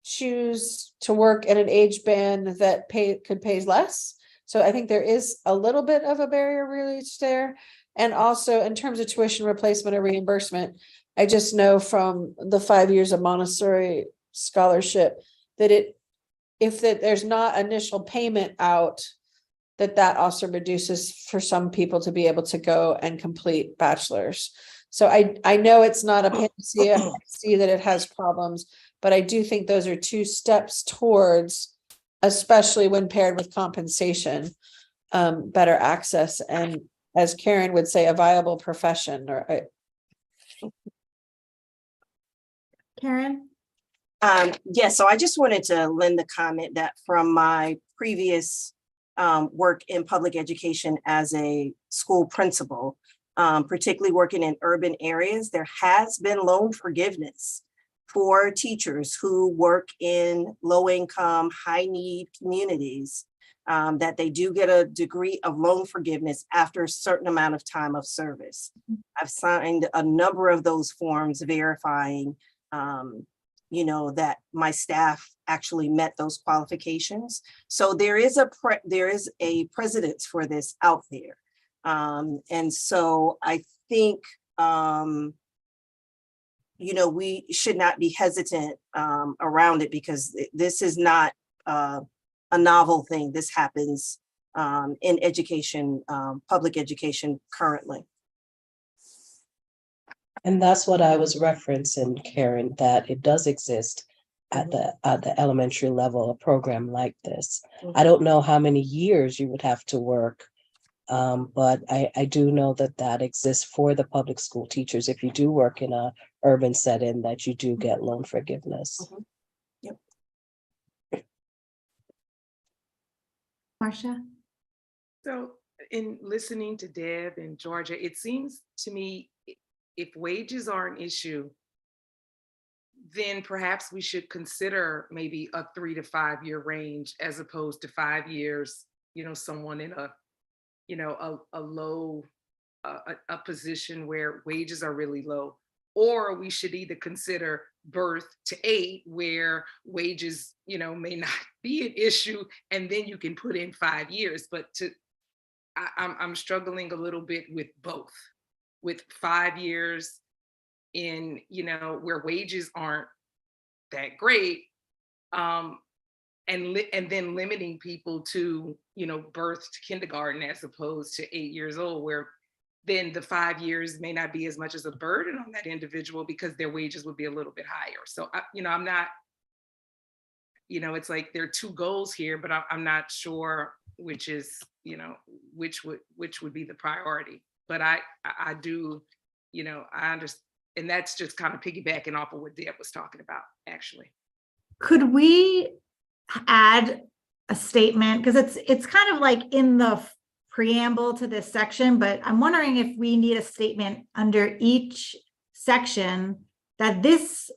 choose to work in an age band that could pay less. So I think there is a little bit of a barrier really there. And also in terms of tuition replacement or reimbursement, I just know from the 5 years of Montessori scholarship that if there's not initial payment out, that also reduces for some people to be able to go and complete bachelor's. So I know it's not a panacea. I see that it has problems, but I do think those are 2 steps towards, especially when paired with compensation, better access, and, as Karen would say, a viable profession. Karen? Yes, so I just wanted to lend the comment that from my previous work in public education as a school principal, particularly working in urban areas, there has been loan forgiveness for teachers who work in low-income, high-need communities, that they do get a degree of loan forgiveness after a certain amount of time of service. I've signed a number of those forms verifying that my staff actually met those qualifications. So there is a precedence for this out there. And so I think, we should not be hesitant around it, because this is not a novel thing. This happens in education, public education currently. And that's what I was referencing, Karen, that it does exist at the elementary level, a program like this. I don't know how many years you would have to work, but I do know that exists for the public school teachers. If you do work in a urban setting, that you do get loan forgiveness. Yep. Marcia? So in listening to Deb and Georgia, it seems to me, if wages are an issue, then perhaps we should consider maybe a 3 to 5 year range, as opposed to 5 years, someone in a low, a position where wages are really low. Or we should either consider birth to 8, where wages, may not be an issue, and then you can put in 5 years. But I'm struggling a little bit with both. With 5 years in, where wages aren't that great, and then limiting people to, birth to kindergarten as opposed to 8 years old, where then the 5 years may not be as much as a burden on that individual because their wages would be a little bit higher. So, I'm not, it's like there are 2 goals here, but I'm not sure which is, which would be the priority. But I do, I understand, and that's just kind of piggybacking off of what Deb was talking about, actually. Could we add a statement? Because it's kind of like in the preamble to this section, but I'm wondering if we need a statement under each section that this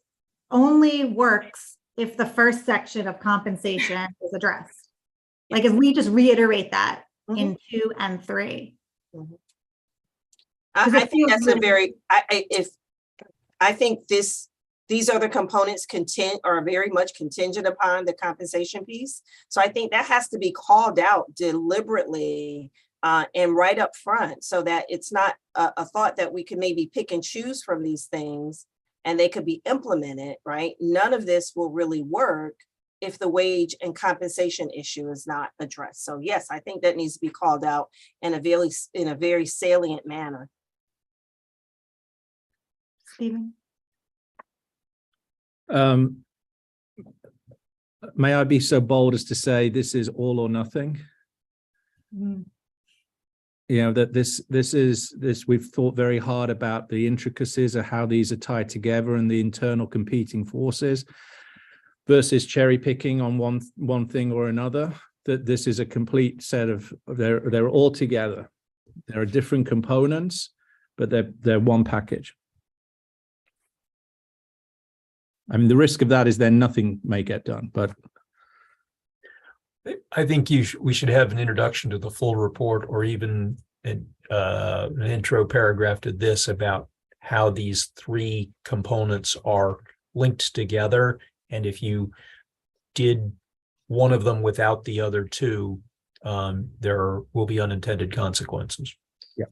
only works if the first section of compensation is addressed. Like if we just reiterate that in 2 and 3. I think that's a very, I think this these other components are very much contingent upon the compensation piece. So I think that has to be called out deliberately and right up front, so that it's not a thought that we can maybe pick and choose from these things and they could be implemented, right? None of this will really work if the wage and compensation issue is not addressed. So yes, I think that needs to be called out in a very salient manner. Stephen? May I be so bold as to say this is all or nothing? Mm. You know, that this we've thought very hard about the intricacies of how these are tied together and the internal competing forces versus cherry picking on one thing or another. That this is a complete set of, they're all together. There are different components, but they're one package. I mean, the risk of that is then nothing may get done, but I think we should have an introduction to the full report, or even an intro paragraph to this about how these three components are linked together. And if you did one of them without the other two, there will be unintended consequences. Yeah.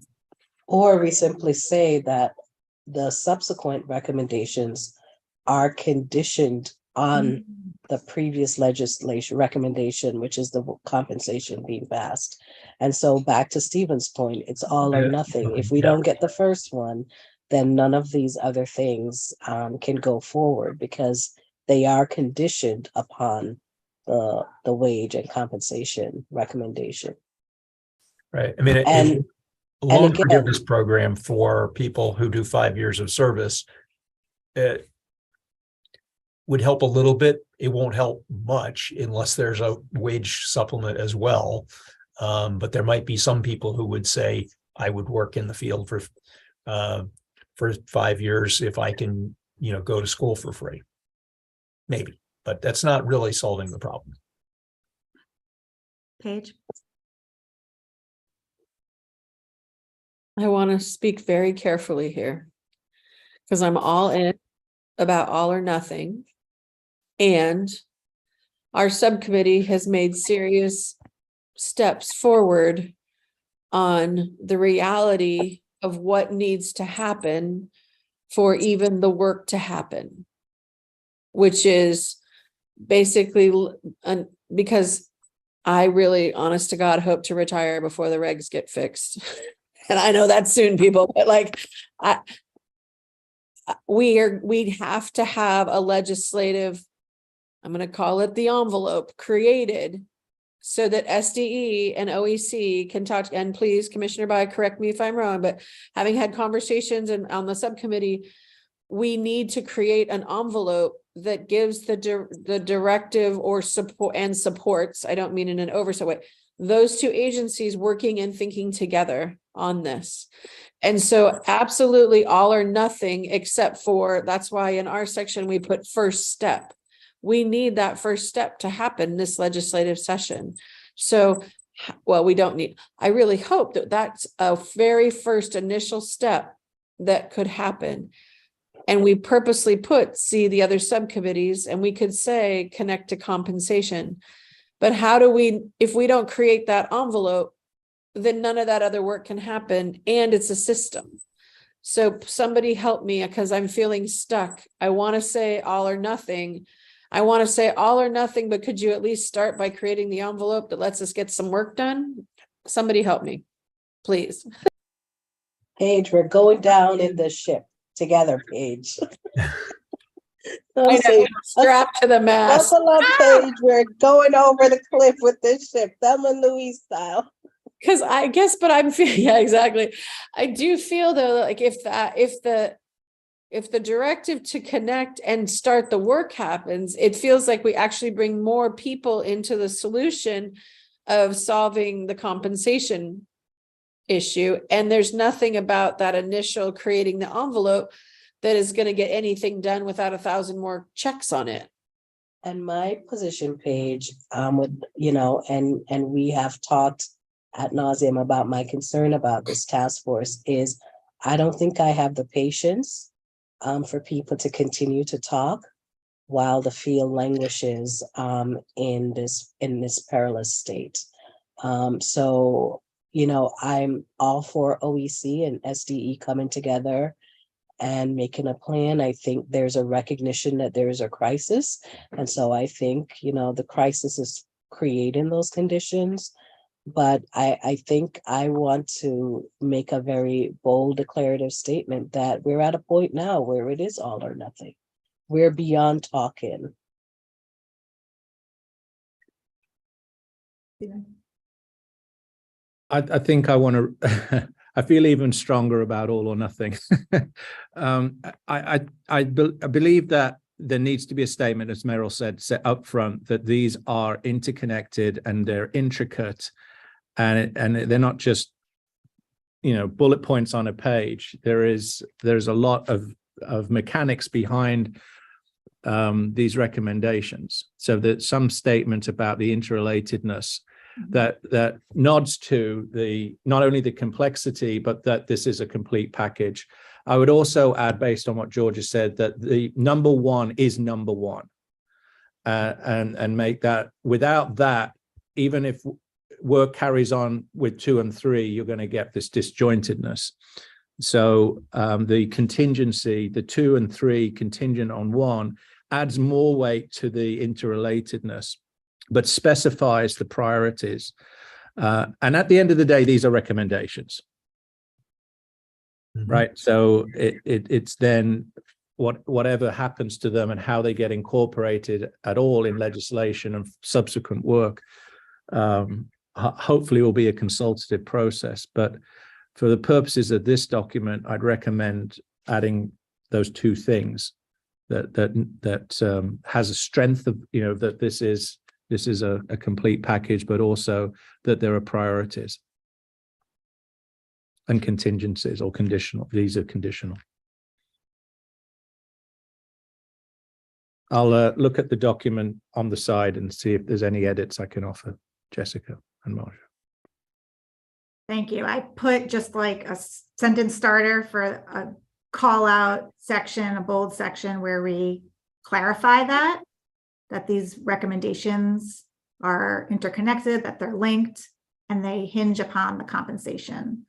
Or we simply say that the subsequent recommendations are conditioned on the previous legislation recommendation, which is the compensation being passed. And so back to Stephen's point, it's all or nothing. If we don't get the first one, then none of these other things can go forward, because they are conditioned upon the wage and compensation recommendation. Right. I mean, And a loan again- forgiveness program for people who do 5 years of service, it would help a little bit. It won't help much unless there's a wage supplement as well. But there might be some people who would say, I would work in the field for 5 years if I can, go to school for free. Maybe, but that's not really solving the problem. Paige? I want to speak very carefully here, because I'm all in about all or nothing. And our subcommittee has made serious steps forward on the reality of what needs to happen for even the work to happen, which is basically because I really, honest to God, hope to retire before the regs get fixed. And I know that's soon, people, but we have to have a legislative, I'm going to call it the envelope, created so that SDE and OEC can talk. And please, Commissioner Bai, correct me if I'm wrong, but having had conversations on the subcommittee, we need to create an envelope that gives the directive or support and supports, I don't mean in an oversight way, those two agencies working and thinking together on this. And so absolutely all or nothing, except for, that's why in our section we put first step. We need that first step to happen this legislative session. So, well, we don't need, I really hope that that's a very first initial step that could happen. And we purposely put, see the other subcommittees, and we could say connect to compensation. But how do we, if we don't create that envelope, then none of that other work can happen, and it's a system. So somebody help me, because I'm feeling stuck. I want to say all or nothing. I want to say all or nothing, but could you at least start by creating the envelope that lets us get some work done? Somebody help me, please. Paige, we're going down in the ship together, Paige. I know, strapped to the mast. Buckle up, Paige. We're going over the cliff with this ship, Thelma and Louise style. Because I guess, but I'm feeling, yeah, exactly. I do feel though, like if the directive to connect and start the work happens, it feels like we actually bring more people into the solution of solving the compensation issue. And there's nothing about that initial creating the envelope that is going to get anything done without 1,000 more checks on it. And my position, Paige, and we have talked ad nauseum about my concern about this task force is I don't think I have the patience for people to continue to talk while the field languishes in this perilous state. So, you know, I'm all for OEC and SDE coming together and making a plan. I think there's a recognition that there is a crisis. And so I think, you know, the crisis is creating those conditions. But I think I want to make a very bold declarative statement that we're at a point now where it is all or nothing. We're beyond talking. I think I want to, I feel even stronger about all or nothing. I believe that there needs to be a statement, as Meryl said, set up front, that these are interconnected and they're intricate, and they're not just, you know, bullet points on a page. There's a lot of mechanics behind these recommendations. So that some statement about the interrelatedness that nods to the not only the complexity, but that this is a complete package. I would also add, based on what Georgia said, that the number one is number one, and make that, without that, even if work carries on with 2 and 3, you're going to get this disjointedness. So the contingency, the 2 and 3 contingent on 1, adds more weight to the interrelatedness, but specifies the priorities. And at the end of the day, these are recommendations, right? So it's then whatever happens to them and how they get incorporated at all in legislation and subsequent work, hopefully will be a consultative process. But for the purposes of this document, I'd recommend adding those 2 things that has a strength of, you know, that this is a complete package, but also that there are priorities and contingencies or conditional. These are conditional. I'll look at the document on the side and see if there's any edits I can offer Jessica and Marcia. Thank you. I put just like a sentence starter for a call out section, a bold section where we clarify that these recommendations are interconnected, that they're linked, and they hinge upon the compensation.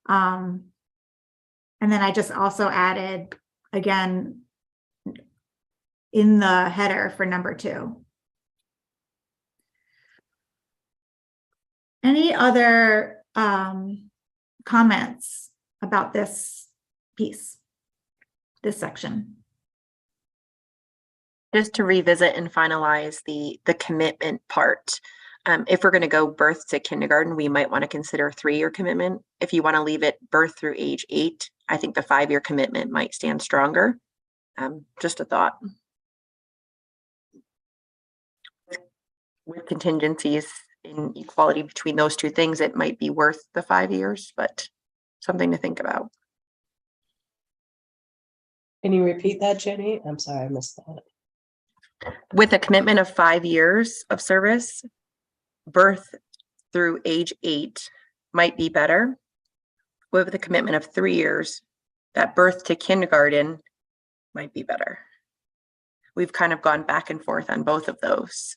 And then I just also added, again, in the header for number 2. Any other comments about this piece, this section? Just to revisit and finalize the commitment part. If we're going to go birth to kindergarten, we might want to consider 3-year commitment. If you want to leave it birth through age 8, I think the 5-year commitment might stand stronger. Just a thought. With contingencies in equality between those 2 things, it might be worth the 5 years, but something to think about. Can you repeat that, Jenny? I'm sorry, I missed that. With a commitment of 5 years of service, birth through age 8 might be better. With the commitment of 3 years, that birth to kindergarten might be better. We've kind of gone back and forth on both of those.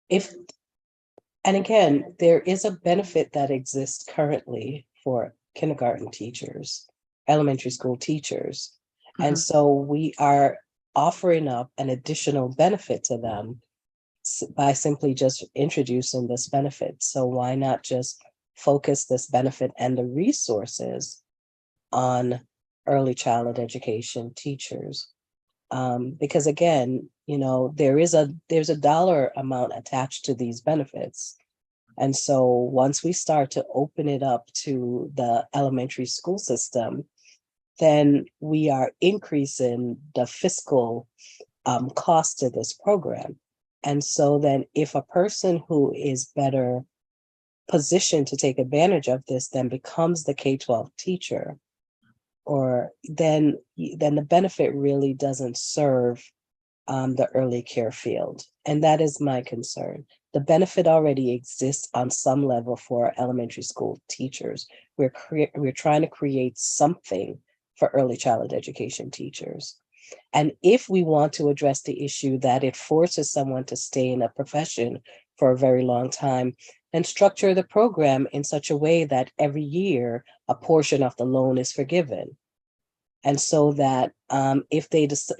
And again, there is a benefit that exists currently for kindergarten teachers, elementary school teachers. And so we are offering up an additional benefit to them by simply just introducing this benefit. So why not just focus this benefit and the resources on early childhood education teachers? Because again, you know, there's a dollar amount attached to these benefits. And so once we start to open it up to the elementary school system, then we are increasing the fiscal cost to this program. And so then if a person who is better positioned to take advantage of this then becomes the K-12 teacher, or then the benefit really doesn't serve the early care field. And that is my concern. The benefit already exists on some level for elementary school teachers. We're trying to create something for early childhood education teachers. And if we want to address the issue that it forces someone to stay in a profession for a very long time, then structure the program in such a way that every year a portion of the loan is forgiven. And so that if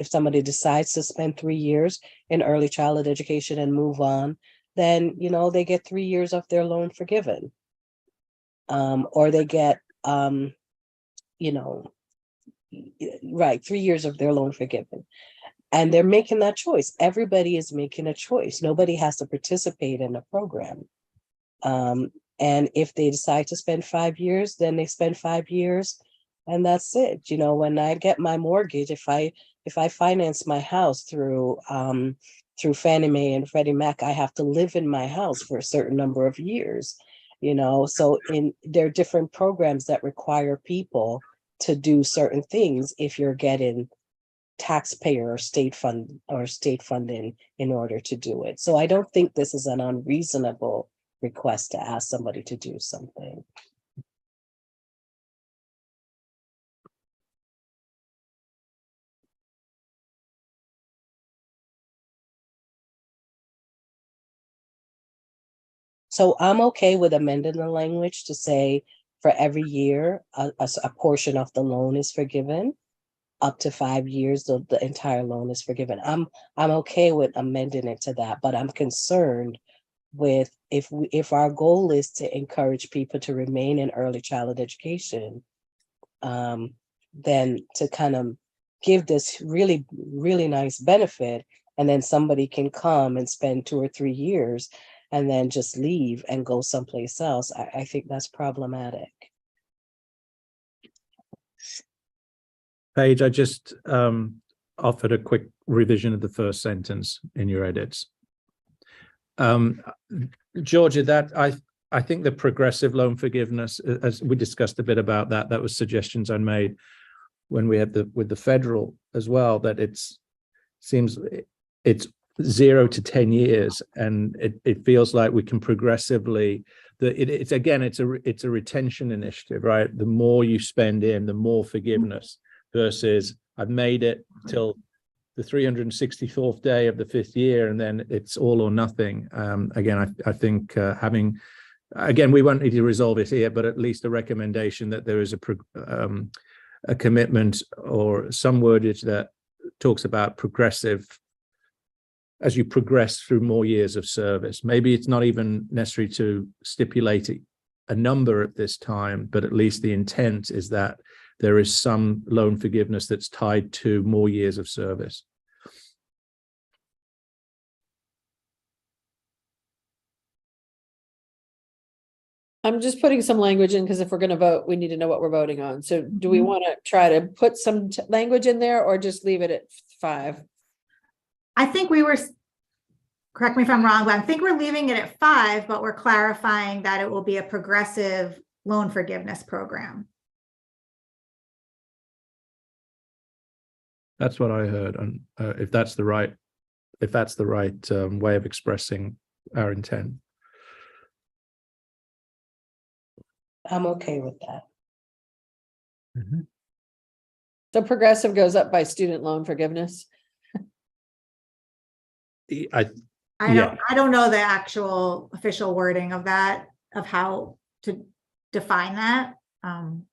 somebody decides to spend 3 years in early childhood education and move on, then they get 3 years of their loan forgiven. Or they get 3 years of their loan forgiven. And they're making that choice. Everybody is making a choice. Nobody has to participate in the program. And if they decide to spend 5 years, then they spend 5 years, and that's it. When I get my mortgage, if I finance my house through Fannie Mae and Freddie Mac, I have to live in my house for a certain number of years. So there are different programs that require people to do certain things if you're getting taxpayer or state funding in order to do it. So I don't think this is an unreasonable request to ask somebody to do something. So I'm okay with amending the language to say for every year, a portion of the loan is forgiven. Up to 5 years, the entire loan is forgiven. I'm okay with amending it to that, but I'm concerned with if our goal is to encourage people to remain in early childhood education, then to kind of give this really, really nice benefit, and then somebody can come and spend 2 or 3 years and then just leave and go someplace else. I think that's problematic. Paige, I just offered a quick revision of the first sentence in your edits. Georgia, I think the progressive loan forgiveness, as we discussed a bit about that was suggestions I made when we had with the federal as well, that it's 0 to 10 years, and it feels like we can progressively. It's a retention initiative, right? The more you spend in, the more forgiveness. Versus I've made it till the 364th day of the 5th year, and then it's all or nothing. I think we won't need to resolve it here, but at least a recommendation that there is a commitment or some wordage that talks about progressive as you progress through more years of service. Maybe it's not even necessary to stipulate a number at this time, but at least the intent is that there is some loan forgiveness that's tied to more years of service. I'm just putting some language in because if we're going to vote, we need to know what we're voting on. So do we want to try to put some language in there or just leave it at 5? I think correct me if I'm wrong, but I think we're leaving it at 5, but we're clarifying that it will be a progressive loan forgiveness program. That's what I heard, and if that's the right way of expressing our intent. I'm okay with that. Mm-hmm. So progressive goes up by student loan forgiveness. I don't know the actual official wording of that, of how to define that. I don't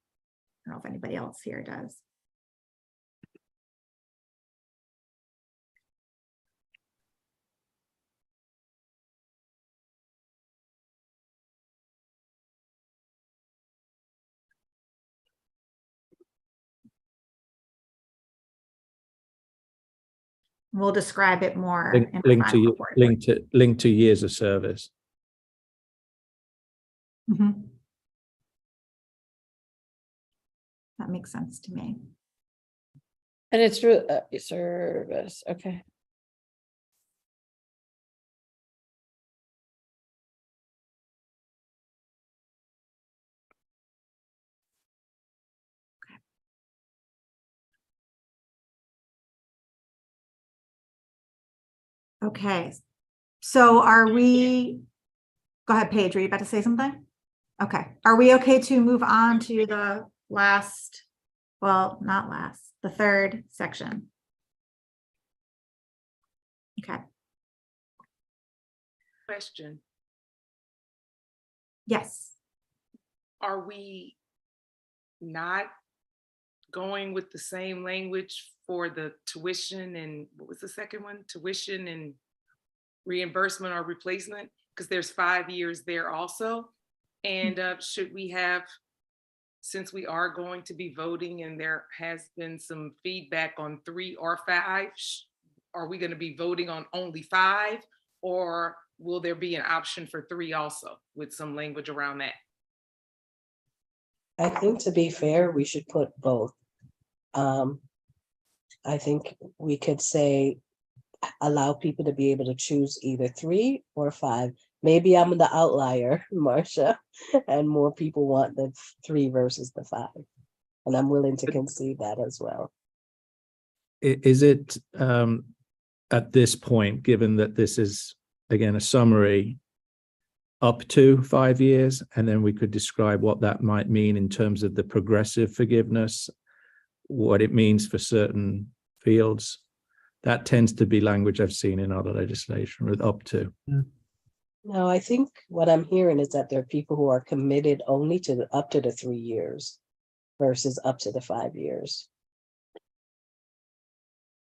know if anybody else here does. We'll describe it more. Linked to years of service. Mm-hmm. That makes sense to me. And it's through service. Okay. Okay, so are we, go ahead, Paige, were you about to say something? Okay, are we okay to move on to the last Well, not last, the third section. Okay, Question, yes. are we not going with the same language for the tuition and what was the second one? Tuition and reimbursement or replacement? Because there's 5 years there also. And should we have, since we are going to be voting and there has been some feedback on 3 or 5, are we going to be voting on only 5? Or will there be an option for 3 also with some language around that? I think to be fair, we should put both. I think we could say, allow people to be able to choose either 3 or 5. Maybe I'm the outlier, Marcia, and more people want the 3 versus the 5. And I'm willing to concede that as well. Is it at this point, given that this is, again, a summary, up to 5 years, and then we could describe what that might mean in terms of the progressive forgiveness, what it means for certain fields? That tends to be language I've seen in other legislation with up to. No, I think what I'm hearing is that there are people who are committed only to up to the 3 years versus up to the 5 years.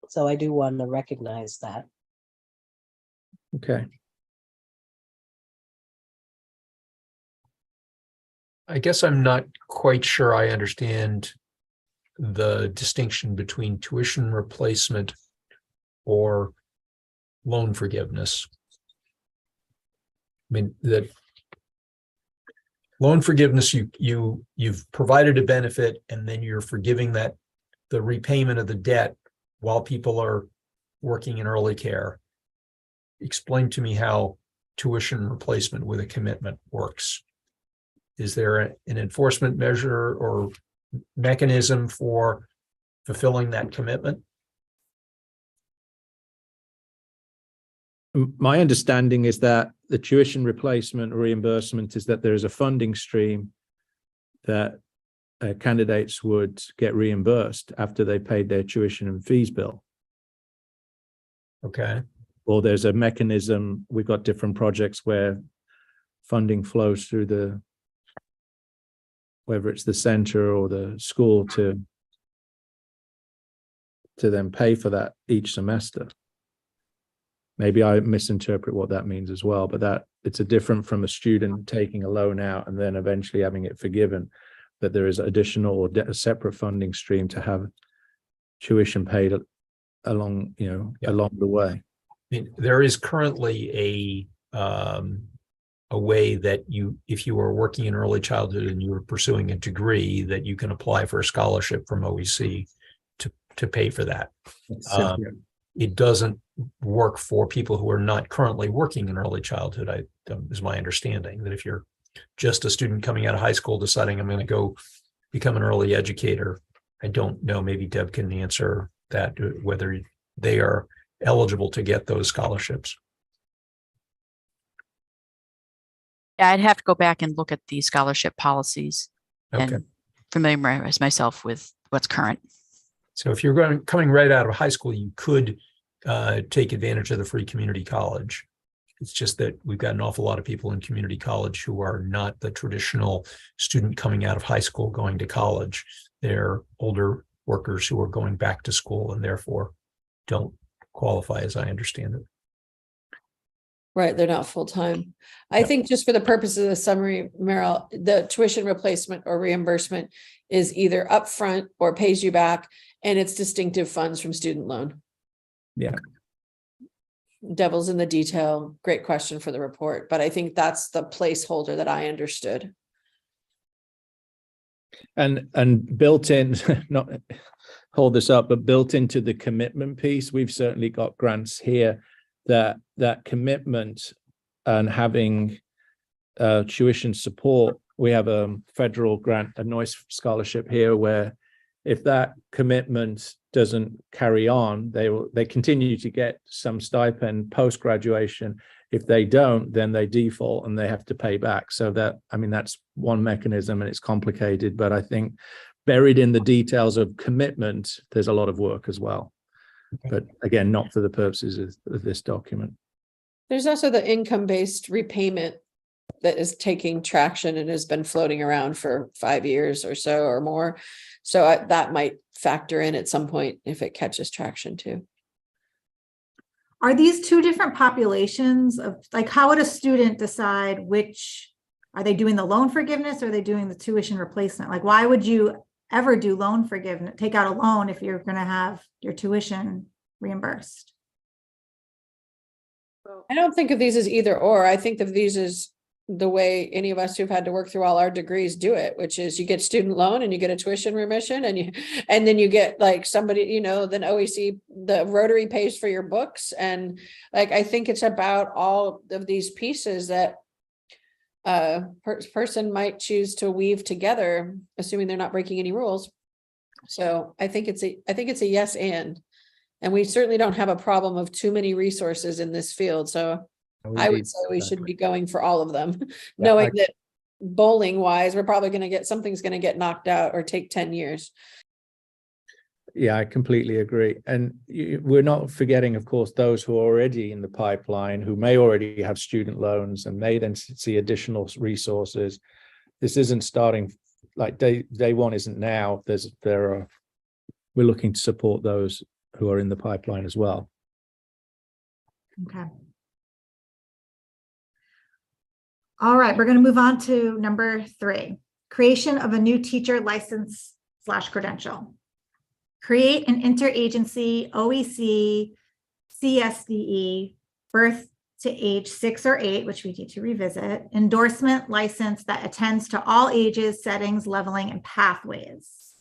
So I do want to recognize that. Okay. I guess I'm not quite sure I understand the distinction between tuition replacement or loan forgiveness. I mean, that loan forgiveness, you've provided a benefit and then you're forgiving that, the repayment of the debt while people are working in early care. Explain to me how tuition replacement with a commitment works. Is there an enforcement measure or mechanism for fulfilling that commitment? My understanding is that the tuition replacement or reimbursement is that there is a funding stream that candidates would get reimbursed after they paid their tuition and fees bill. Okay. Or there's a mechanism, we've got different projects where funding flows through the, whether it's the center or the school to then pay for that each semester. Maybe I misinterpret what that means as well, but that it's a different from a student taking a loan out and then eventually having it forgiven, that there is additional or a separate funding stream to have tuition paid along, along the way. I mean, there is currently a way that if you are working in early childhood and you are pursuing a degree, that you can apply for a scholarship from OEC to pay for that. It doesn't work for people who are not currently working in early childhood, is my understanding, that if you're just a student coming out of high school deciding I'm going to go become an early educator, I don't know, maybe Deb can answer that, whether they are eligible to get those scholarships. Yeah, I'd have to go back and look at the scholarship policies and familiarize myself with what's current. So if you're coming right out of high school, you could take advantage of the free community college. It's just that we've got an awful lot of people in community college who are not the traditional student coming out of high school going to college. They're older workers who are going back to school and therefore don't qualify, as I understand it. Right, they're not full-time. I think just for the purpose of the summary, Meryl, the tuition replacement or reimbursement is either upfront or pays you back, and it's distinctive funds from student loan. Yeah. Devil's in the detail. Great question for the report, but I think that's the placeholder that I understood. And built in, not hold this up, but built into the commitment piece, we've certainly got grants here that commitment and having tuition support. We have a federal grant, a Noyce scholarship here, where if that commitment doesn't carry on, they continue to get some stipend post-graduation. If they don't, then they default and they have to pay back. So that, I mean, that's one mechanism and it's complicated, but I think buried in the details of commitment, there's a lot of work as well. But again, not for the purposes of this document. There's also the income-based repayment that is taking traction and has been floating around for 5 years or so or more. So that might factor in at some point if it catches traction too. Are these two different populations of, like, how would a student decide which, are they doing the loan forgiveness or are they doing the tuition replacement? Like, why would you ever do loan forgiveness, take out a loan if you're going to have your tuition reimbursed? I don't think of these as either or. I think of these as the way any of us who've had to work through all our degrees do it, which is you get student loan and you get a tuition remission and then you get like somebody, you know, then OEC, the Rotary pays for your books. And like, I think it's about all of these pieces that person might choose to weave together, assuming they're not breaking any rules. So I think it's a yes and we certainly don't have a problem of too many resources in this field. So I would say we should be going for all of them, knowing that bowling wise, we're probably going to get, something's going to get knocked out or take 10 years. Yeah, I completely agree. And we're not forgetting, of course, those who are already in the pipeline, who may already have student loans and may then see additional resources. This isn't starting like day one isn't now. We're looking to support those who are in the pipeline as well. Okay. All right, we're going to move on to number 3, creation of a new teacher license / credential. Create an interagency OEC CSDE birth to age 6 or 8, which we need to revisit, endorsement license that attends to all ages, settings, leveling, and pathways.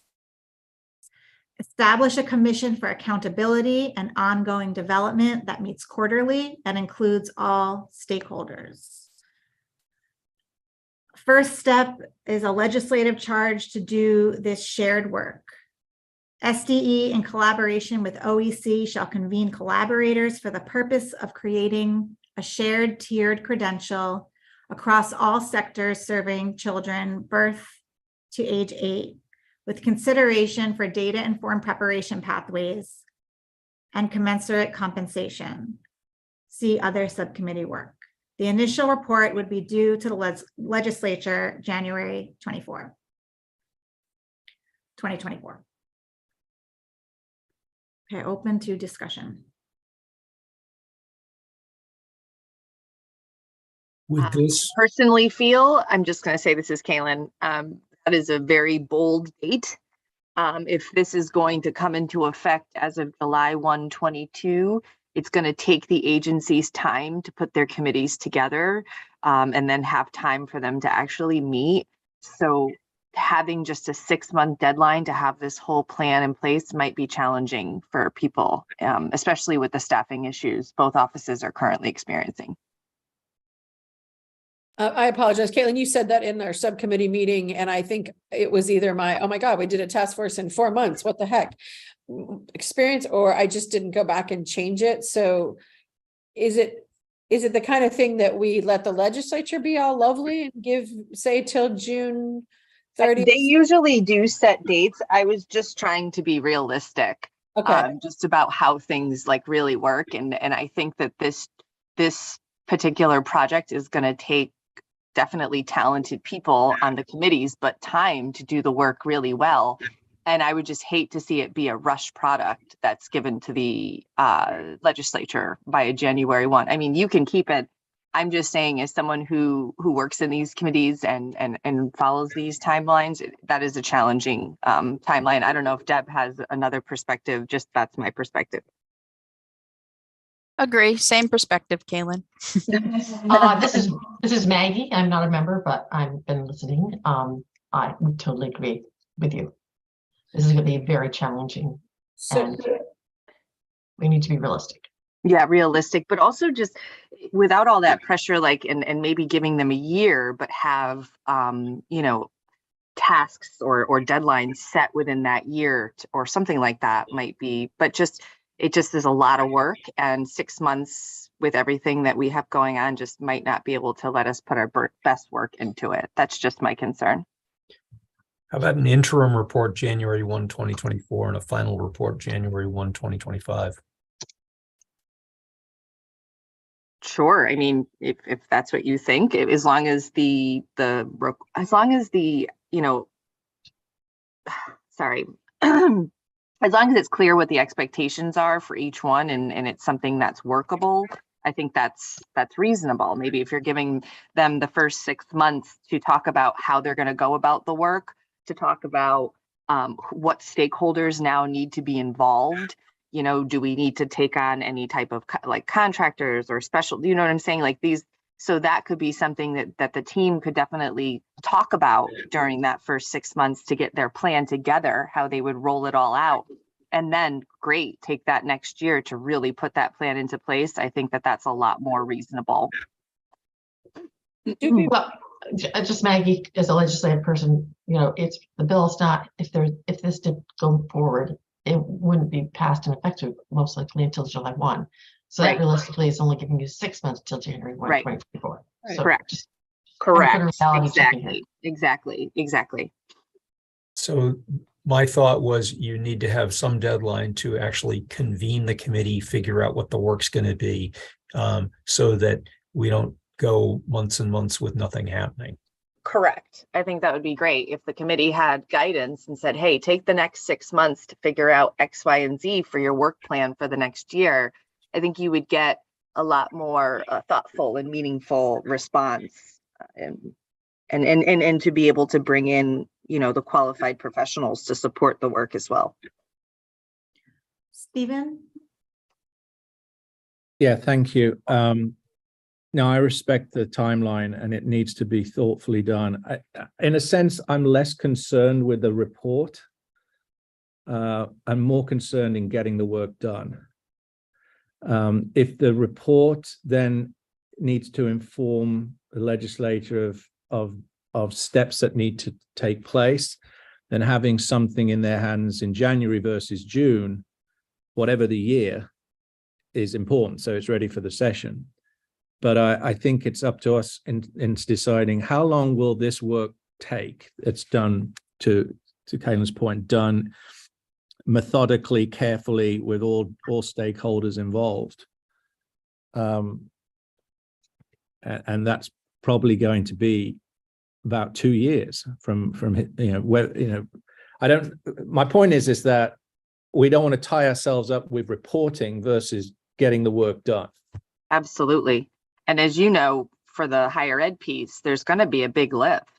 Establish a commission for accountability and ongoing development that meets quarterly and includes all stakeholders. First step is a legislative charge to do this shared work. SDE, in collaboration with OEC, shall convene collaborators for the purpose of creating a shared tiered credential across all sectors serving children birth to age 8, with consideration for data-informed preparation pathways and commensurate compensation. See other subcommittee work. The initial report would be due to the legislature January 2024. Okay, open to discussion. With this, Personally feel, I'm just going to say, this is Kaylin, that is a very bold date. If this is going to come into effect as of July 1, 2022, it's going to take the agencies time to put their committees together and then have time for them to actually meet. So having just a 6-month deadline to have this whole plan in place might be challenging for people, especially with the staffing issues both offices are currently experiencing. I apologize, Caitlin, you said that in our subcommittee meeting, and I think it was either oh my God, we did a task force in 4 months, what the heck, experience, or I just didn't go back and change it. So is it the kind of thing that we let the legislature be all lovely and say till June 30th? They usually do set dates. I was just trying to be realistic, just about how things like really work. And I think that this particular project is going to take definitely talented people on the committees, but time to do the work really well. And I would just hate to see it be a rush product that's given to the legislature by January 1. I mean, you can keep it. I'm just saying, as someone who works in these committees and follows these timelines, that is a challenging timeline. I don't know if Deb has another perspective. Just that's my perspective. Agree. Same perspective, Kaylin. This is Maggie. I'm not a member, but I've been listening. I would totally agree with you. This is going to be very challenging, and we need to be realistic. Yeah, realistic, but also just without all that pressure, like, and maybe giving them a year, but have, tasks or deadlines set within that year or something like that might be, but it just is a lot of work, and 6 months with everything that we have going on just might not be able to let us put our best work into it. That's just my concern. How about an interim report, January 1, 2024, and a final report, January 1, 2025? Sure. I mean, if that's what you think, as long as as long as sorry, as long as it's clear what the expectations are for each one and it's something that's workable, I think that's reasonable. Maybe if you're giving them the first 6 months to talk about how they're going to go about the work, to talk about what stakeholders now need to be involved. Do we need to take on any type of like contractors or special, you know what I'm saying? Like these, so that could be something that the team could definitely talk about during that first 6 months to get their plan together, how they would roll it all out. And then great, take that next year to really put that plan into place. I think that's a lot more reasonable. Well, just Maggie, as a legislative person, it's the bill's not, if this did go forward, it wouldn't be passed and effective most likely until July 1. So that realistically is only giving you 6 months till January 1, 2024. So Correct. Exactly. So my thought was you need to have some deadline to actually convene the committee, figure out what the work's going to be, so that we don't go months and months with nothing happening. Correct. I think that would be great if the committee had guidance and said, hey, take the next 6 months to figure out X, Y, and Z for your work plan for the next year. I think you would get a lot more thoughtful and meaningful response, and to be able to bring in, the qualified professionals to support the work as well. Stephen? Yeah, thank you. No, I respect the timeline and it needs to be thoughtfully done. In a sense, I'm less concerned with the report. I'm more concerned in getting the work done. If the report then needs to inform the legislature of steps that need to take place, then having something in their hands in January versus June, whatever the year, is important. So it's ready for the session. But I think it's up to us in deciding how long will this work take. It's done, to Caitlin's point, done methodically, carefully, with all stakeholders involved. And that's probably going to be about 2 years from my point is that we don't want to tie ourselves up with reporting versus getting the work done. Absolutely. And as you know, for the higher ed piece, there's going to be a big lift,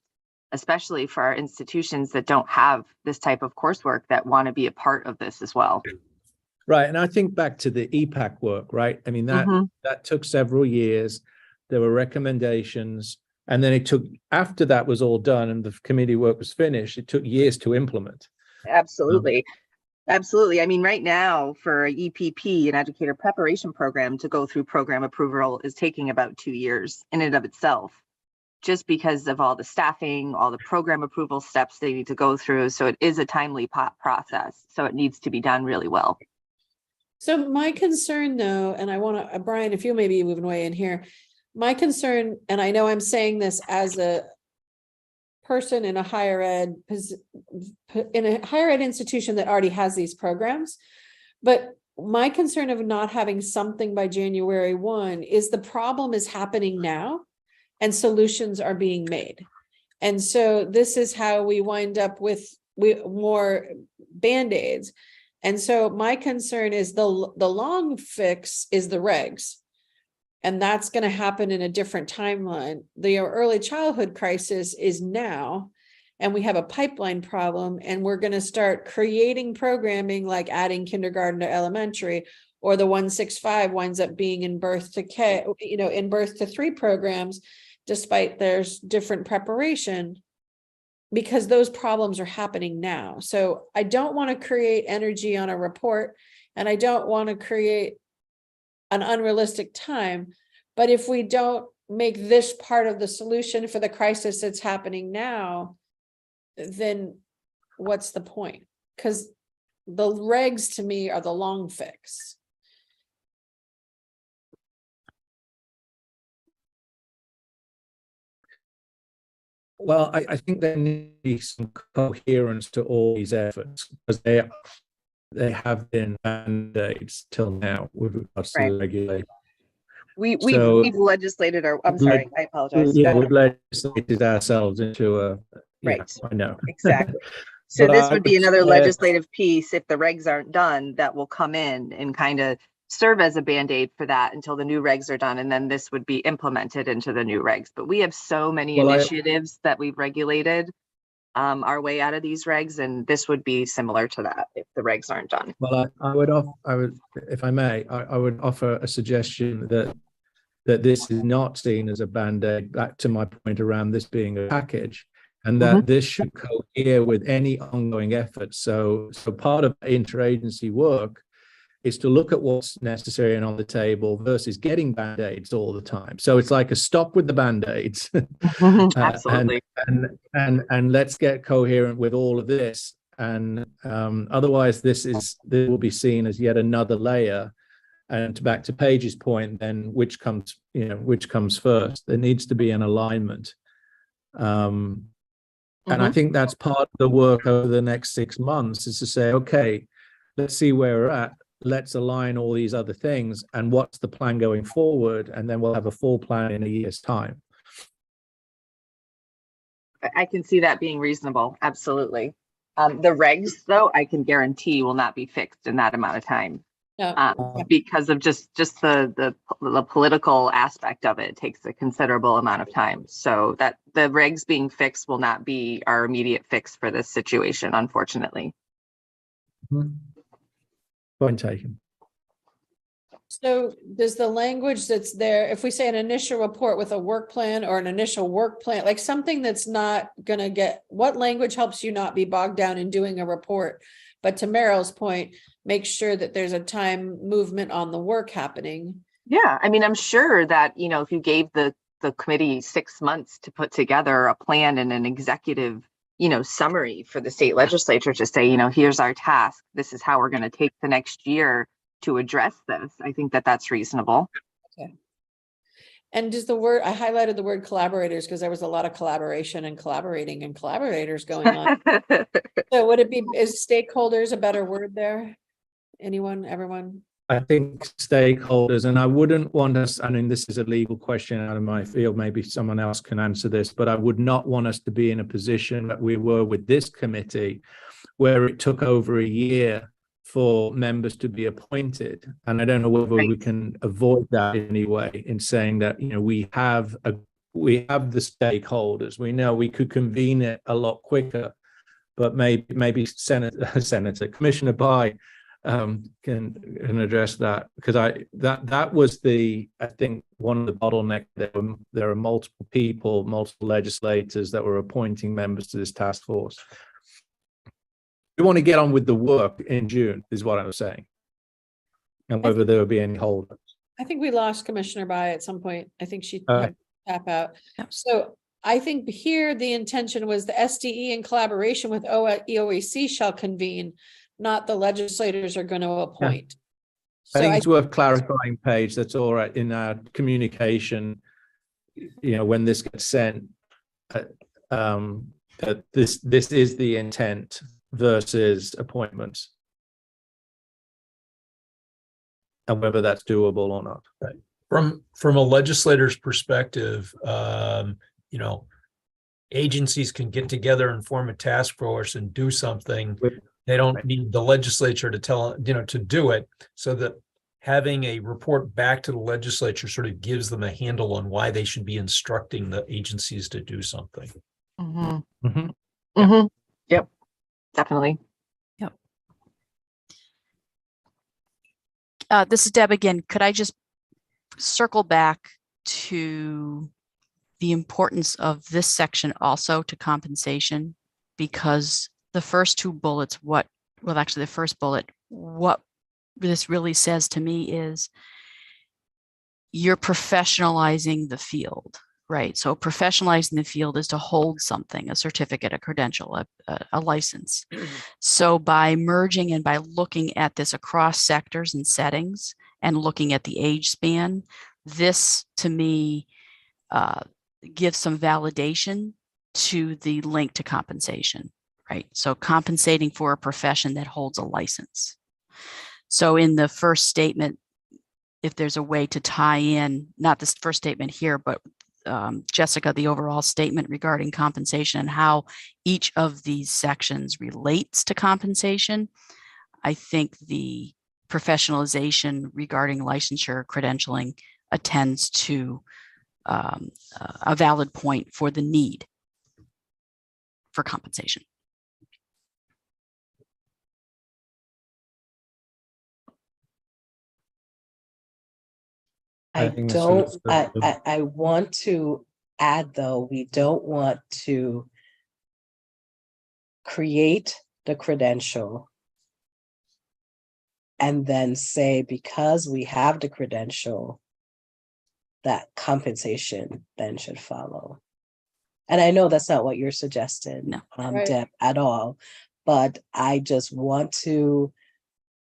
especially for our institutions that don't have this type of coursework that want to be a part of this as well. Right. And I think back to the EPAC work, right? I mean, that took several years. There were recommendations. And then after that was all done and the committee work was finished, it took years to implement. Absolutely. Absolutely. I mean, right now for EPP, an educator preparation program, to go through program approval is taking about 2 years in and of itself, just because of all the staffing, all the program approval steps they need to go through. So it is a timely process. So it needs to be done really well. So my concern though, and I want to, Brian, if you maybe move away in here, my concern, and I know I'm saying this as a person in a higher ed institution that already has these programs, but my concern of not having something by January 1 is the problem is happening now and solutions are being made. And so this is how we wind up with more Band-Aids. And so my concern is the long fix is the regs. And that's going to happen in a different timeline. The early childhood crisis is now, and we have a pipeline problem, and we're going to start creating programming like adding kindergarten to elementary, or the 165 winds up being in birth to K, in birth to 3 programs, despite there's different preparation, because those problems are happening now. So I don't want to create energy on a report, and I don't want to create an unrealistic time. But if we don't make this part of the solution for the crisis that's happening now, then what's the point? Because the regs to me are the long fix. Well, I think there needs to be some coherence to all these efforts because they have been band-aids till now with regards to Right. the regulation. We've So- legislated our, I'm sorry, I apologize. Yeah, we've legislated ourselves into a, yeah, Right. I know. Exactly. So But this I would be another say- legislative piece, if the regs aren't done, that will come in and kind of serve as a Band-Aid for that until the new regs are done. And then this would be implemented into the new regs. But we have so many Well, initiatives that we've regulated our way out of these regs, and this would be similar to that if the regs aren't done. Well, I would, if I may, I would offer a suggestion that this is not seen as a Band-Aid, back to my point around this being a package, and that this should cohere with any ongoing efforts. So part of interagency work is to look at what's necessary and on the table versus getting Band-Aids all the time. So it's like a stop with the Band-Aids. Absolutely. And let's get coherent with all of this. And otherwise this will be seen as yet another layer. And back to Paige's point, then which comes first? There needs to be an alignment. And I think that's part of the work over the next 6 months, is to say, okay, let's see where we're at. Let's align all these other things and what's the plan going forward. And then we'll have a full plan in a year's time. I can see that being reasonable. Absolutely. The regs, though, I can guarantee will not be fixed in that amount of time. No. Because of just the political aspect of it takes a considerable amount of time. So that the regs being fixed will not be our immediate fix for this situation, unfortunately. Point taken. So does the language that's there, if we say an initial report with a work plan or an initial work plan, like something that's not gonna get, what language helps you not be bogged down in doing a report? But to Meryl's point, make sure that there's a time movement on the work happening. Yeah, I mean, I'm sure that, if you gave the committee 6 months to put together a plan and an executive, summary for the state legislature to say, here's our task, this is how we're going to take the next year to address this. I think that that's reasonable. Okay. And does I highlighted the word collaborators because there was a lot of collaboration and collaborating and collaborators going on. So would it be, is stakeholders a better word there? Anyone, everyone? I think stakeholders, and I wouldn't want us, I mean, this is a legal question out of my field, maybe someone else can answer this, but I would not want us to be in a position that we were with this committee, where it took over a year for members to be appointed. And I don't know whether we can avoid that in any way, in saying that, we have the stakeholders. We know we could convene it a lot quicker, but maybe Commissioner Bai can address that, because that was I think one of the bottlenecks. There are multiple people, multiple legislators that were appointing members to this task force. We want to get on with the work in June, is what I'm saying, and whether there will be any holdups. I think we lost Commissioner Bai at some point. I think she had to tap out. So I think here the intention was the SDE in collaboration with EOAC shall convene, not the legislators are going to appoint. I think it's worth clarifying, Paige, that's all right, in our communication, when this gets sent, that this is the intent versus appointments, and whether that's doable or not. Right. From a legislator's perspective, agencies can get together and form a task force and do something. They don't need the legislature to to do it, so that having a report back to the legislature sort of gives them a handle on why they should be instructing the agencies to do something. Yep, definitely. Yep. This is Deb again. Could I just circle back to the importance of this section also to compensation? Because the first two bullets, actually the first bullet, what this really says to me is you're professionalizing the field, right? So professionalizing the field is to hold something, a certificate, a credential, a license. So by merging and by looking at this across sectors and settings and looking at the age span, this to me gives some validation to the link to compensation, right? So compensating for a profession that holds a license. So in the first statement, if there's a way to tie in, not this first statement here, but Jessica, the overall statement regarding compensation and how each of these sections relates to compensation, I think the professionalization regarding licensure credentialing attends to a valid point for the need for compensation. I think don't, that's I want to add, though, we don't want to create the credential and then say, because we have the credential, that compensation then should follow. And I know that's not what you're suggesting, No. Right. Deb, at all, but I just want to,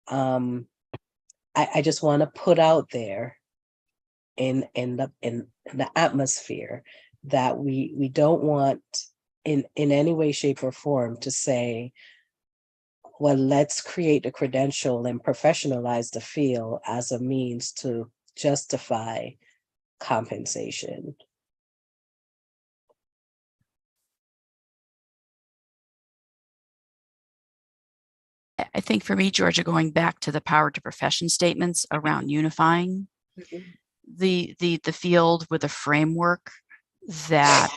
I just want to put out there in the atmosphere that we don't want in any way, shape, or form to say, well, let's create a credential and professionalize the field as a means to justify compensation. I think for me, Georgia, going back to the power to profession statements around unifying the field with a framework that,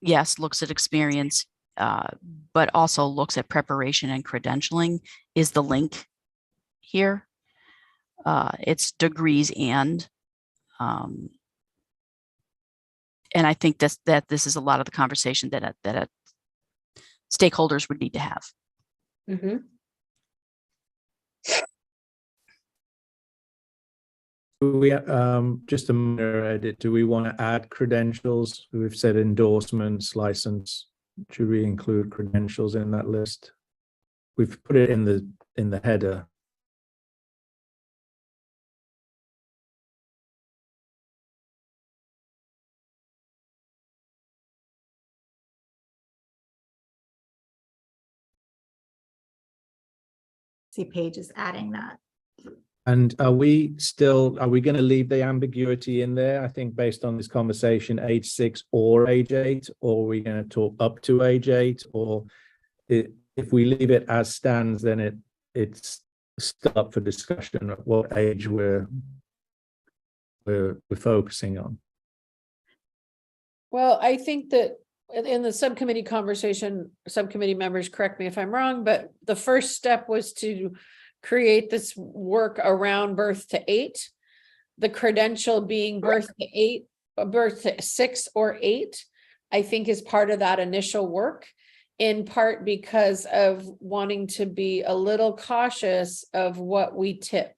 yes, looks at experience, but also looks at preparation and credentialing is the link here. It's degrees and I think that this is a lot of the conversation that stakeholders would need to have. Mm-hmm. We just a minor edit. Do we want to add credentials? We've said endorsements, license. Should we include credentials in that list? We've put it in the header. See Paige is adding that. And are we going to leave the ambiguity in there? I think based on this conversation, age 6 or age 8, or are we going to talk up to age 8? Or if we leave it as stands, then it's still up for discussion at what age we're focusing on. Well, I think that in the subcommittee conversation, subcommittee members, correct me if I'm wrong, but the first step was to create this work around birth to 8, the credential being birth to 6 or 8, I think is part of that initial work, in part because of wanting to be a little cautious of what we tip,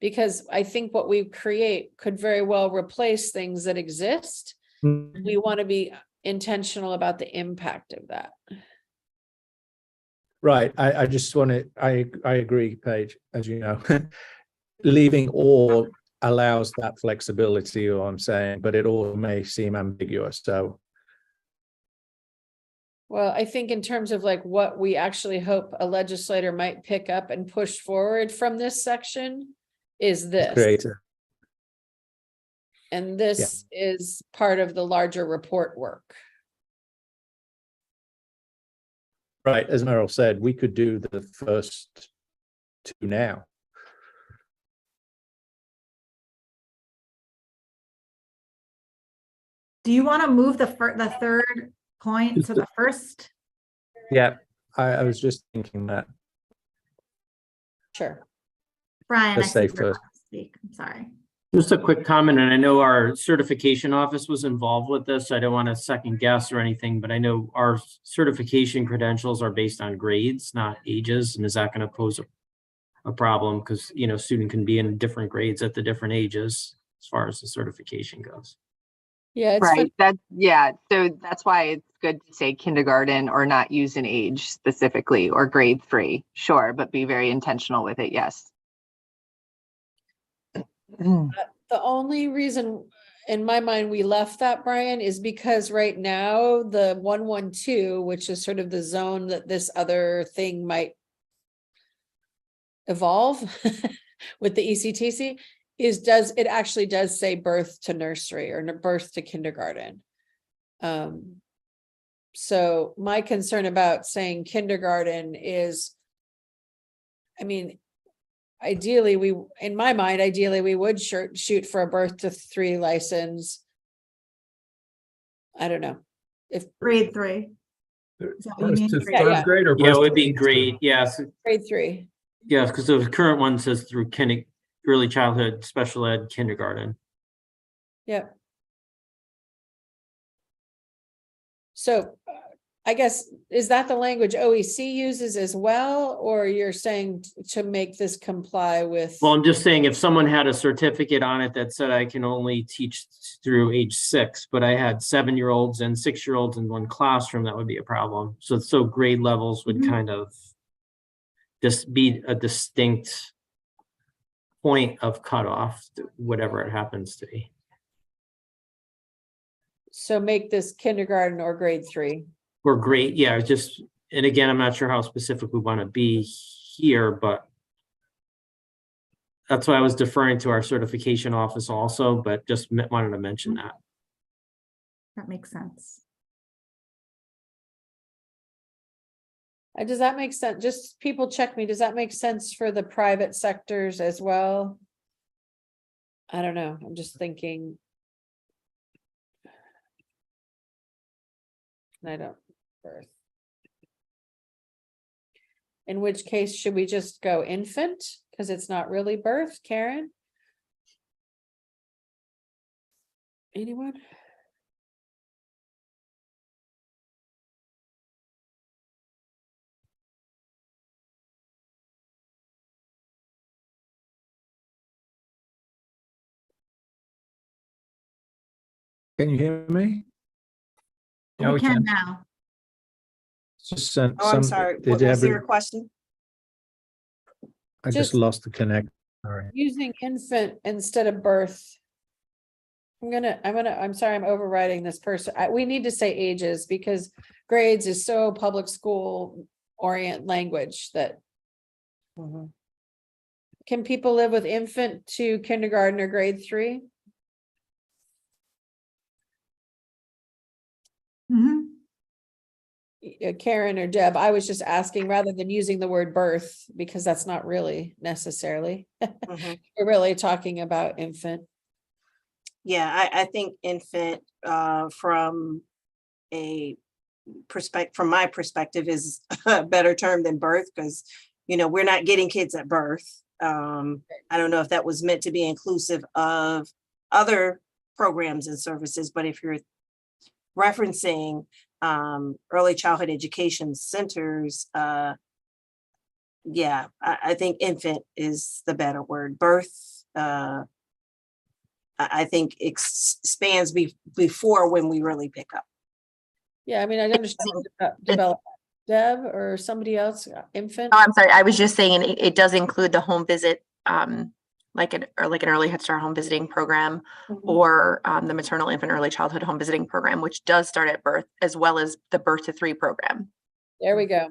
because I think what we create could very well replace things that exist. We want to be intentional about the impact of that. Right. I just want to, I agree, Paige, as you know, leaving or allows that flexibility, or I'm saying, but it all may seem ambiguous. So. Well, I think in terms of like what we actually hope a legislator might pick up and push forward from this section is this. Creative. And this is part of the larger report work. Right, as Meryl said, we could do the first 2 now. Do you want to move the third point to the first? Yeah, I was just thinking that. Sure. Brian, Let's I say see you're first. about to speak. I'm sorry. Just a quick comment, and I know our certification office was involved with this. I don't want to second guess or anything, but I know our certification credentials are based on grades, not ages. And is that going to pose a problem? Because, you know, student can be in different grades at the different ages as far as the certification goes. Yeah, it's Right. So that's why it's good to say kindergarten or not use an age specifically, or grade 3. Sure, but be very intentional with it. Yes. The only reason, in my mind, we left that, Brian, is because right now the 112, which is sort of the zone that this other thing might evolve with the ECTC, it actually does say birth to nursery or birth to kindergarten. So my concern about saying kindergarten is, I mean, ideally, in my mind, we would shoot for a birth to 3 license. I don't know. If Grade 3. Is that what you Birth mean? to Grade- third yeah. grade or Yeah, birth it would to be eighth great. Yes. grade 3. Yeah, because the current one says through early childhood, special ed, kindergarten. Yep. So I guess, is that the language OEC uses as well, or you're saying to make this comply with? Well, I'm just saying if someone had a certificate on it that said I can only teach through age 6, but I had 7-year-olds and 6-year-olds in one classroom, that would be a problem. So grade levels would kind of just be a distinct point of cutoff, whatever it happens to be. So make this kindergarten or grade 3. Or grade, yeah, just, and again, I'm not sure how specific we want to be here, but that's why I was deferring to our certification office also, but just wanted to mention that. That makes sense. Does that make sense? Just people check me. Does that make sense for the private sectors as well? I don't know. I'm just thinking. I don't birth. In which case, should we just go infant? Because it's not really birth, Karen? Anyone? Can you hear me? Yeah, We can now. Just Oh, I'm sorry. What was your question? I Just- just lost the connect. Sorry. Using infant instead of birth. I'm sorry, I'm overriding this person. We need to say ages because grades is so public school orient language that. Can people live with infant to kindergarten or grade 3? Karen or Deb, I was just asking rather than using the word birth, because that's not really necessarily. We're really talking about infant. Yeah, I think infant, from my perspective is a better term than birth, because, we're not getting kids at birth. I don't know if that was meant to be inclusive of other programs and services, but if you're referencing early childhood education centers, yeah, I think infant is the better word. Birth, I think expands before when we really pick up. Yeah, I mean, I understand develop. Deb or somebody else, infant? Oh, I'm sorry. I was just saying it does include the home visit, like an early Head Start home visiting program, or the maternal infant early childhood home visiting program, which does start at birth, as well as the birth to 3 program. There we go.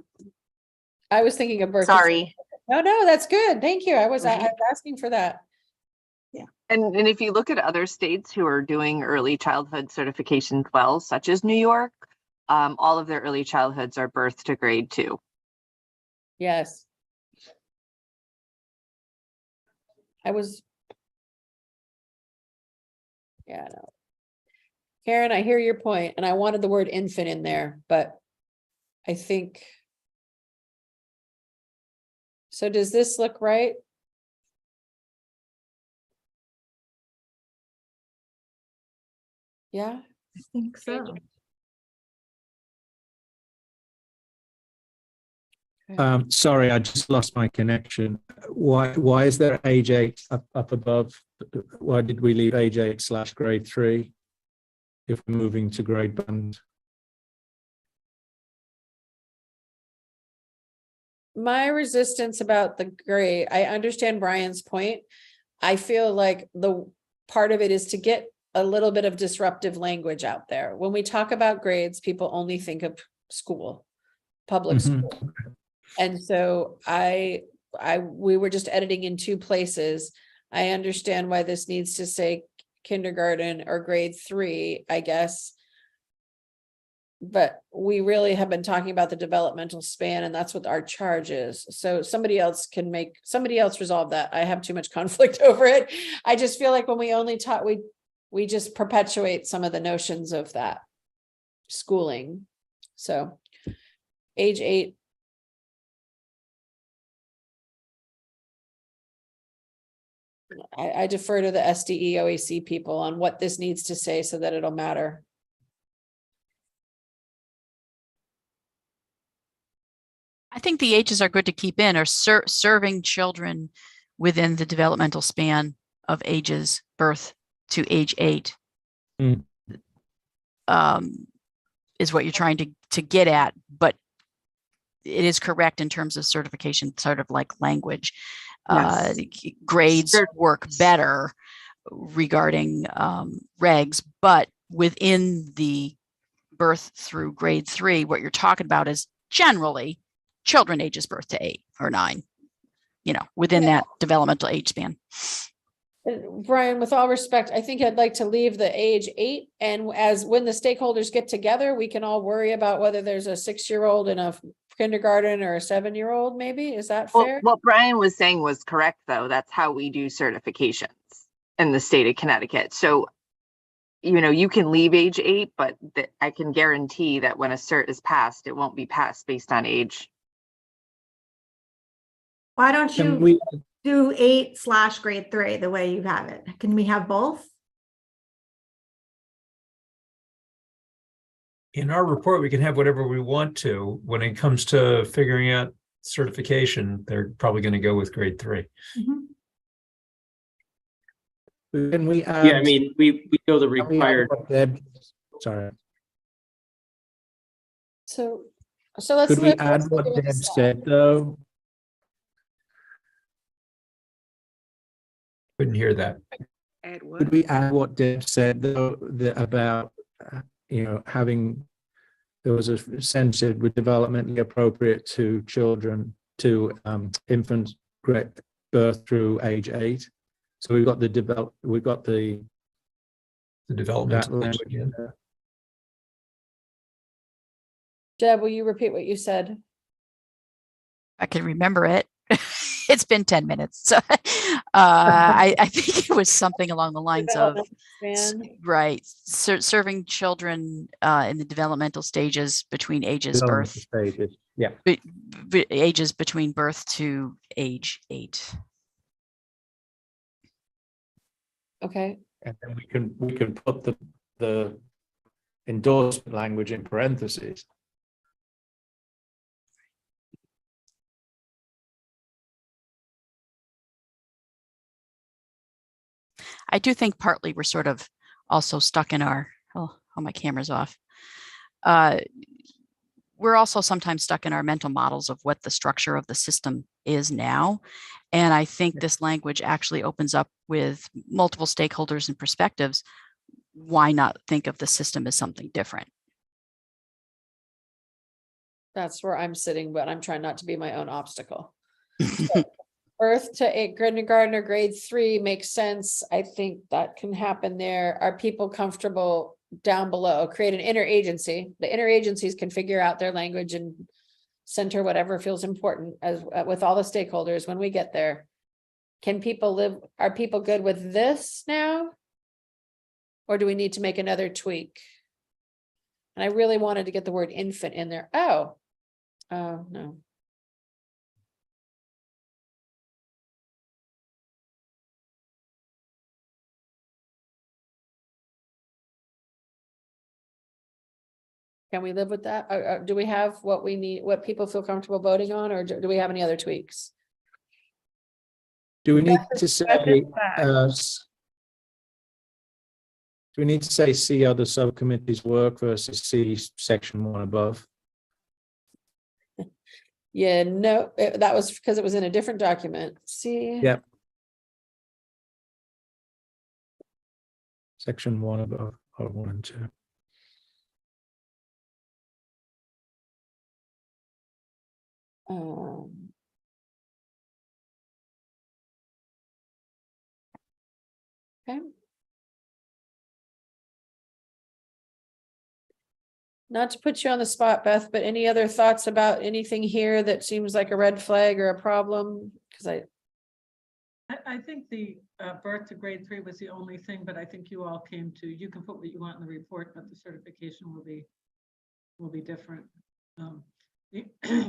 I was thinking of birth. Sorry. No, that's good. Thank you. I was asking for that. And if you look at other states who are doing early childhood certifications well, such as New York, all of their early childhoods are birth to grade 2. Yes. Yeah, no. Karen, I hear your point, and I wanted the word infant in there, but I think. So does this look right? Yeah, I think so. Sorry, I just lost my connection. Why is there age 8 up above? Why did we leave age 8 / grade 3 if we're moving to grade band? my resistance about the grade, I understand Brian's point. I feel like the part of it is to get a little bit of disruptive language out there. When we talk about grades, people only think of school, public school. And so we were just editing in two places. I understand why this needs to say kindergarten or grade 3, I guess. But we really have been talking about the developmental span, and that's what our charge is. So somebody else resolve that. I have too much conflict over it. I just feel like when we only talk, we just perpetuate some of the notions of that schooling. So age 8. I defer to the SDE OEC people on what this needs to say so that it'll matter. I think the ages are good to keep in, or serving children within the developmental span of ages birth to age 8. Is what you're trying to get at, but it is correct in terms of certification, sort of like language. Grades work better regarding regs, but within the birth through grade 3, what you're talking about is generally children ages birth to 8 or 9, within that developmental age span. Brian, with all respect, I think I'd like to leave the age 8, and when the stakeholders get together, we can all worry about whether there's a 6-year-old in a kindergarten or a 7-year-old, maybe. Is that fair? What Brian was saying was correct, though. That's how we do certifications in the state of Connecticut. So, you can leave age 8, but I can guarantee that when a cert is passed, it won't be passed based on age. Why don't Can you do 8/grade 3 the way you have it? Can we have both? In our report, we can have whatever we want to. When it comes to figuring out certification, they're probably going to go with grade 3. Can we add? Yeah, I mean, we go the required. Sorry. So let's. Could we add what Deb said, though? Couldn't hear that. Add what? Could we add what Deb said, though, about having, there was a sense it was developmentally appropriate to children, to infants birth through age 8. So we've got the developmental age. Deb, will you repeat what you said? I can remember it. It's been 10 minutes. So, I think it was something along the lines of, serving children in the developmental stages between ages birth. Stages. Yeah. Ages between birth to age 8. Okay. And then we can put the endorsement language in parentheses. I do think partly we're sort of also stuck in our, my camera's off. We're also sometimes stuck in our mental models of what the structure of the system is now. And I think this language actually opens up with multiple stakeholders and perspectives. Why not think of the system as something different? That's where I'm sitting, but I'm trying not to be my own obstacle. Birth to kindergarten or grade 3 makes sense. I think that can happen there. Are people comfortable down below? Create an interagency. The interagencies can figure out their language and center whatever feels important as with all the stakeholders when we get there. Can people live? Are people good with this now? Or do we need to make another tweak? And I really wanted to get the word infant in there. Oh, no. Can we live with that? Do we have what we need, what people feel comfortable voting on, or do we have any other tweaks? Do we need to say, see other subcommittees work versus see section 1 above? Yeah, no, that was because it was in a different document. See? Yep. Section 1 above, 1 and 2. Okay. Not to put you on the spot, Beth, but any other thoughts about anything here that seems like a red flag or a problem? Because I think the birth to grade 3 was the only thing, but I think you all came to, you can put what you want in the report, but the certification will be different.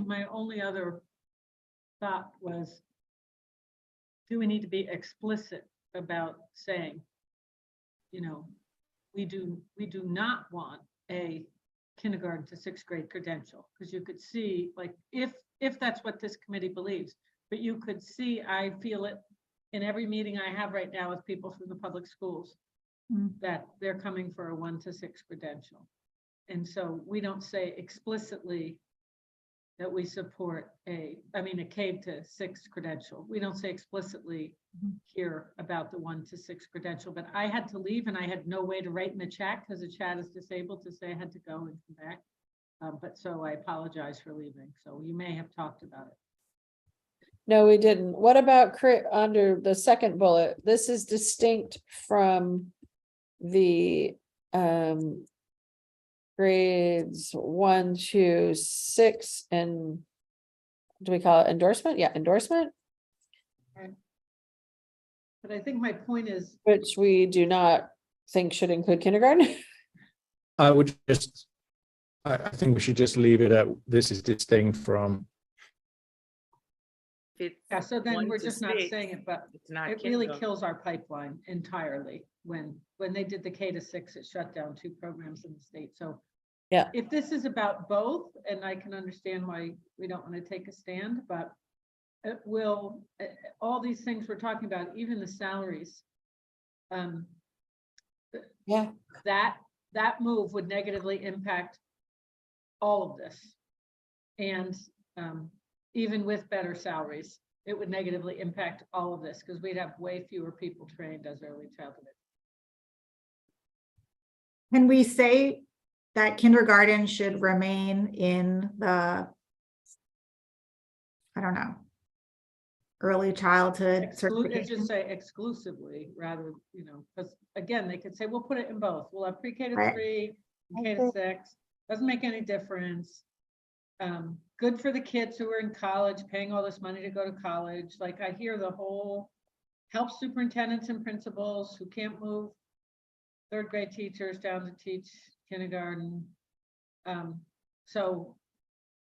My only other thought was, do we need to be explicit about saying, you know, we do not want a kindergarten to 6th grade credential, because you could see, like, if that's what this committee believes, but you could see, I feel it in every meeting I have right now with people from the public schools, that they're coming for a 1 to 6 credential. And so we don't say explicitly that we support a K to 6 credential. We don't say explicitly here about the 1 to 6 credential, but I had to leave and I had no way to write in the chat because the chat is disabled to say I had to go and come back. But so I apologize for leaving. So you may have talked about it. no, we didn't. What about under the second bullet? This is distinct from the grades 1 to 6, and do we call it endorsement? Yeah, endorsement. But I think my point is, Which we do not think should include kindergarten. I would just, I think we should just leave it at, this is distinct from. yeah, so then 1 we're to just not 6, saying it, but it's not it really kindergarten. kills our pipeline entirely. When they did the K to 6, it shut down 2 programs in the state. So Yeah. if this is about both, and I can understand why we don't want to take a stand, but it will, all these things we're talking about, even the salaries, Yeah. that move would negatively impact all of this. And even with better salaries, it would negatively impact all of this because we'd have way fewer people trained as early childhood. Can we say that kindergarten should remain in the, I don't know, early childhood Just certification? say exclusively rather, you know, because again, they could say, we'll put it in both. We'll have pre-K to Right. 3, K to 6, doesn't make any difference. Good for the kids who are in college, paying all this money to go to college. Like I hear the whole help superintendents and principals who can't move 3rd grade teachers down to teach kindergarten. So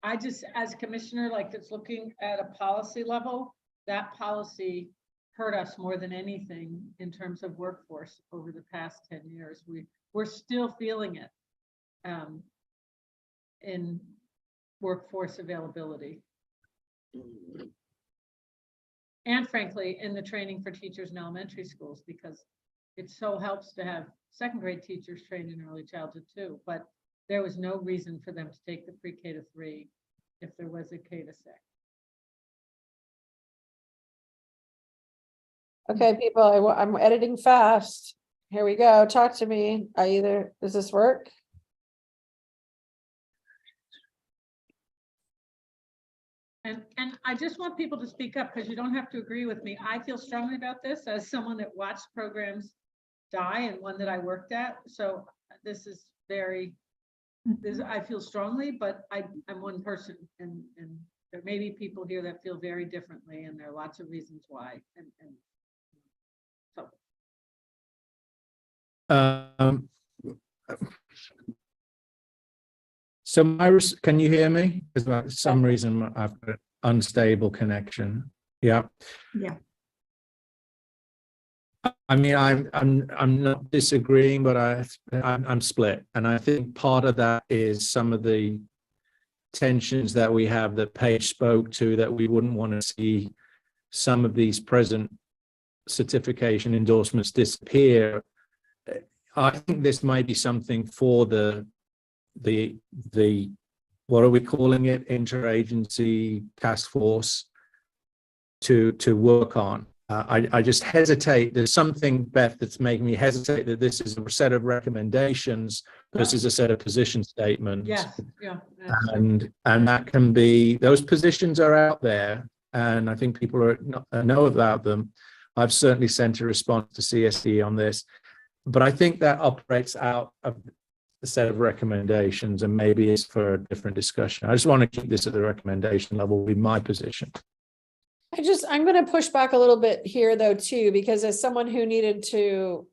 I just, as commissioner, like that's looking at a policy level, that policy hurt us more than anything in terms of workforce over the past 10 years. We're still feeling it in workforce availability. And frankly, in the training for teachers in elementary schools, because it so helps to have 2nd grade teachers trained in early childhood too, but there was no reason for them to take the pre-K to 3 if there was a K to 6. Okay, people, I'm editing fast. Here we go. Talk to me. Does this work? And I just want people to speak up because you don't have to agree with me. I feel strongly about this as someone that watched programs die and one that I worked at. So this is very, I feel strongly, but I'm one person and there may be people here that feel very differently and there are lots of reasons why. And so can you hear me? Because for some reason I've got an unstable connection. Yeah. Yeah. I mean, I'm not disagreeing, but I'm split, and I think part of that is some of the tensions that we have that Paige spoke to, that we wouldn't want to see some of these present certification endorsements disappear. I think this might be something for the what are we calling it, interagency task force to work on. I just hesitate. There's something, Beth, that's making me hesitate that this is a set of recommendations versus a set of position statements. Yes, yeah. And that can be, those positions are out there, and I think people know about them. I've certainly sent a response to CSE on this, but I think that operates out of the set of recommendations, and maybe it's for a different discussion. I just want to keep this at the recommendation level, would be my position. I'm going to push back a little bit here though, too, because as someone who needed to,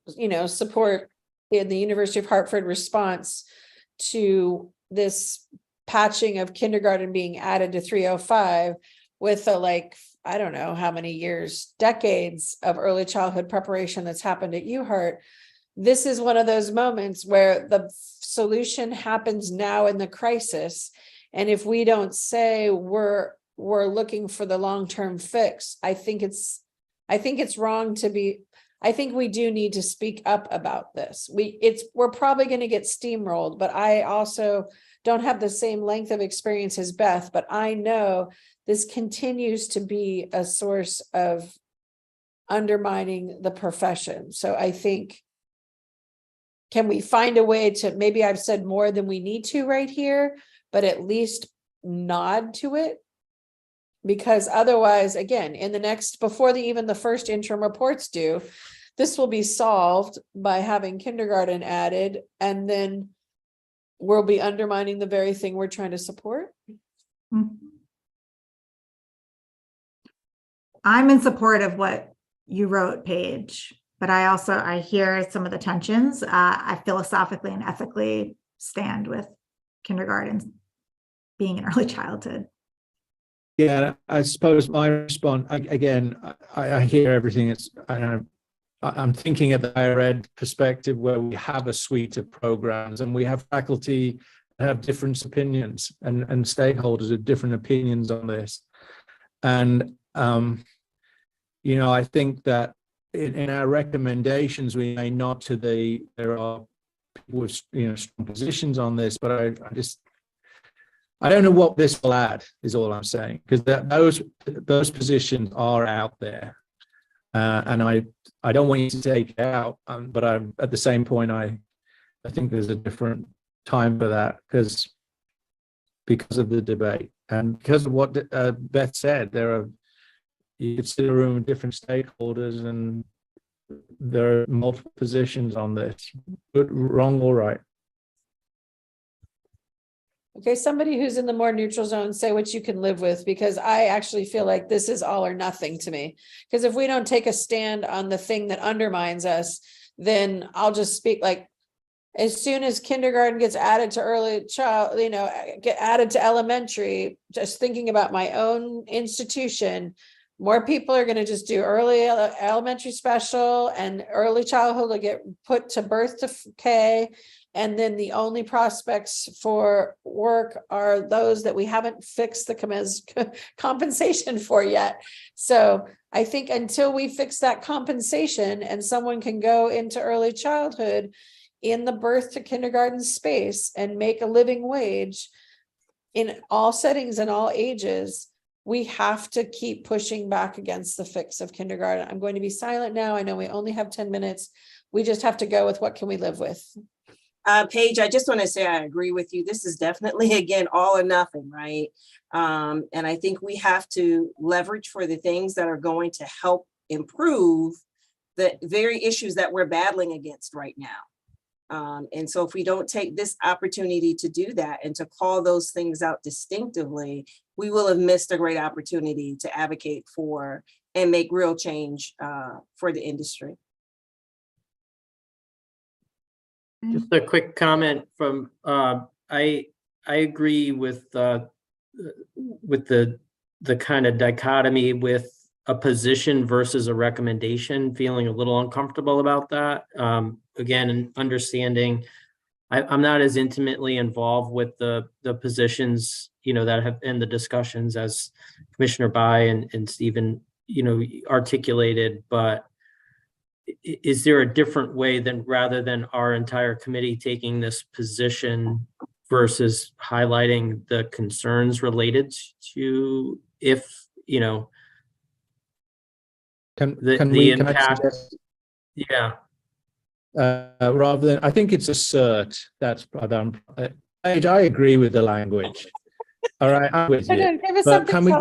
support the University of Hartford response to this patching of kindergarten being added to 305 with I don't know how many years, decades of early childhood preparation that's happened at UHeart. This is one of those moments where the solution happens now in the crisis. And if we don't say we're looking for the long-term fix, I think it's wrong to be. I think we do need to speak up about this. We're probably going to get steamrolled, but I also don't have the same length of experience as Beth, but I know this continues to be a source of undermining the profession. So I think, can we find a way to, maybe I've said more than we need to right here, but at least nod to it? Because otherwise, again, before even the first interim reports due, this will be solved by having kindergarten added, and then we'll be undermining the very thing we're trying to support. I'm in support of what you wrote, Paige, but I hear some of the tensions. I philosophically and ethically stand with kindergarten being in early childhood. Yeah, I suppose my response, again, I hear everything. I'm thinking at the higher ed perspective, where we have a suite of programs and we have faculty that have different opinions and stakeholders with different opinions on this. And, I think that in our recommendations, we may nod to there are people with, strong positions on this, but I don't know what this will add, is all I'm saying, because those positions are out there. And I don't want you to take it out, but I'm at the same point, I think there's a different time for that because of the debate and because of what Beth said. You could sit in a room with different stakeholders, and there are multiple positions on this, good, wrong, or right. Okay, somebody who's in the more neutral zone, say what you can live with, because I actually feel like this is all or nothing to me. Because if we don't take a stand on the thing that undermines us, then I'll just speak as soon as kindergarten gets added to early child, get added to elementary, just thinking about my own institution, more people are going to just do early elementary special, and early childhood will get put to birth to K. And then the only prospects for work are those that we haven't fixed the compensation for yet. So I think until we fix that compensation and someone can go into early childhood in the birth to kindergarten space and make a living wage in all settings and all ages, we have to keep pushing back against the fix of kindergarten. I'm going to be silent now. I know we only have 10 minutes. We just have to go with what can we live with. Paige, I just want to say I agree with you. This is definitely, again, all or nothing, right? And I think we have to leverage for the things that are going to help improve the very issues that we're battling against right now. And so if we don't take this opportunity to do that and to call those things out distinctively, we will have missed a great opportunity to advocate for and make real change for the industry. Just a quick comment from I agree with the kind of dichotomy with a position versus a recommendation, feeling a little uncomfortable about that. Again, understanding I'm not as intimately involved with the positions, that have in the discussions as Commissioner Bai and Stephen, articulated, but is there a different way rather than our entire committee taking this position versus highlighting the concerns related to if, Can the I impact. suggest, Yeah. rather than, I think it's assert, that's, Paige, I agree with the language. All right, I'm with you. Give us But something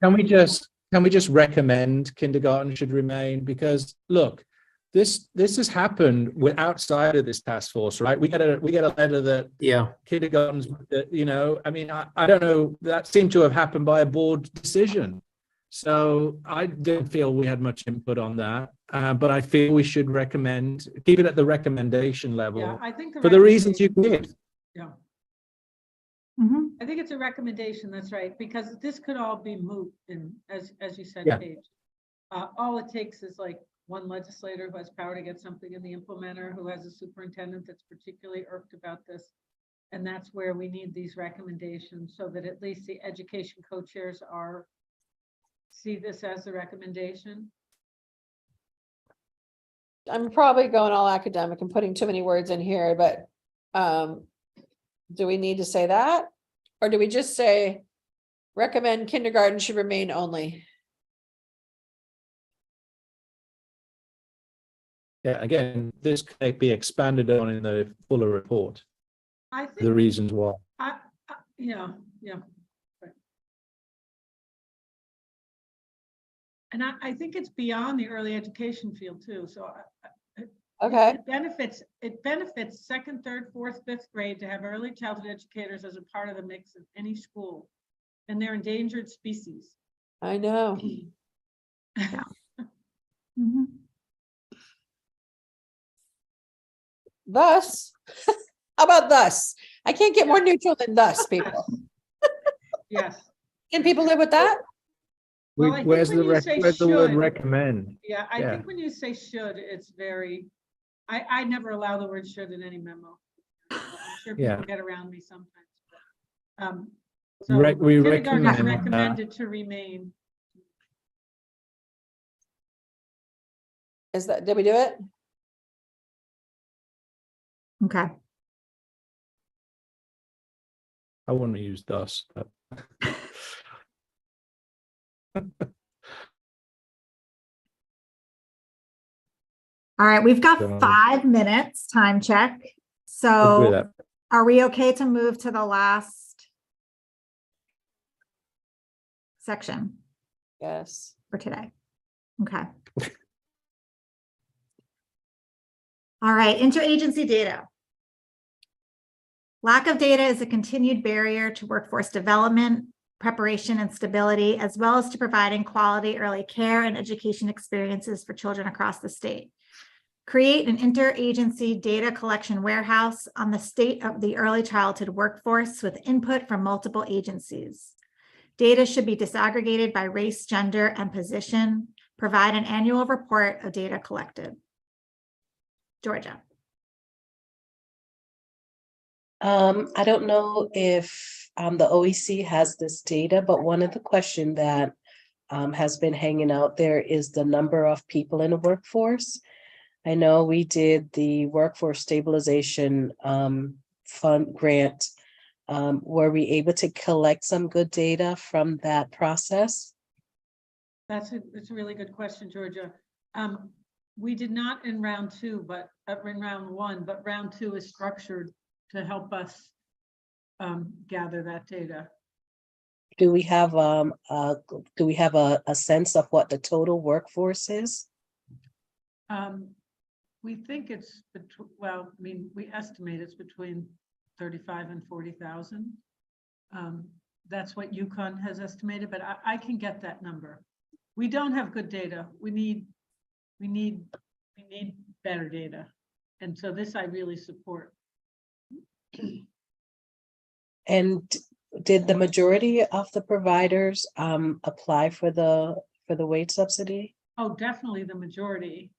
can we just recommend kindergarten should remain? Because look, this has happened outside of this task force, right? We get a letter that Yeah. kindergartens, you know, I mean, I don't know, that seemed to have happened by a board decision. So I didn't feel we had much input on that, but I feel we should keep it at the recommendation level Yeah, I think for the reasons you give. Yeah, Mhm. I think it's a recommendation, that's right, because this could all be moot in, as you said, Yeah. Paige. All it takes is like one legislator who has power to get something in the implementer, who has a superintendent that's particularly irked about this. And that's where we need these recommendations so that at least the education co-chairs see this as a recommendation. I'm probably going all academic and putting too many words in here, but do we need to say that? Or do we just say recommend kindergarten should remain only? Yeah, again, this can be expanded on in the fuller report, I think. the reasons why. Yeah. Right. And I think it's beyond the early education field too, so Okay, it benefits second, third, fourth, fifth grade to have early childhood educators as a part of the mix of any school. And they're endangered species. I know. Mhm. Thus, how about thus? I can't get more neutral than thus, people. Yes. Can people live with that? Well, I think Where's when you say where's the word should- recommend? Yeah, I Yeah. think when you say should, it's very, I never allow the word should in any memo. I'm sure Yeah. people get around me sometimes. But, We kindergarten is recommend, recommended to remain. Did we do it? Okay. I want to use thus. But All right, we've got So- 5 minutes, time check. I'll do So that. are we okay to move to the last section Yes. for today? Okay. All right, interagency data. Lack of data is a continued barrier to workforce development, preparation, and stability, as well as to providing quality early care and education experiences for children across the state. Create an interagency data collection warehouse on the state of the early childhood workforce with input from multiple agencies. Data should be disaggregated by race, gender, and position. Provide an annual report of data collected. Georgia. I don't know if the OEC has this data, but one of the questions that has been hanging out there is the number of people in the workforce. I know we did the workforce stabilization fund grant. Were we able to collect some good data from that process? That's a really good question, Georgia. We did not in round 2, but in round 1, but round 2 is structured to help us gather that data. Do we have a sense of what the total workforce is? We think it's, well, I mean, we estimate it's between 35 and 40,000. That's what UConn has estimated, but I can get that number. We don't have good data. We need better data. And so this I really support. And did the majority of the providers apply for the wage subsidy? Oh, definitely the majority.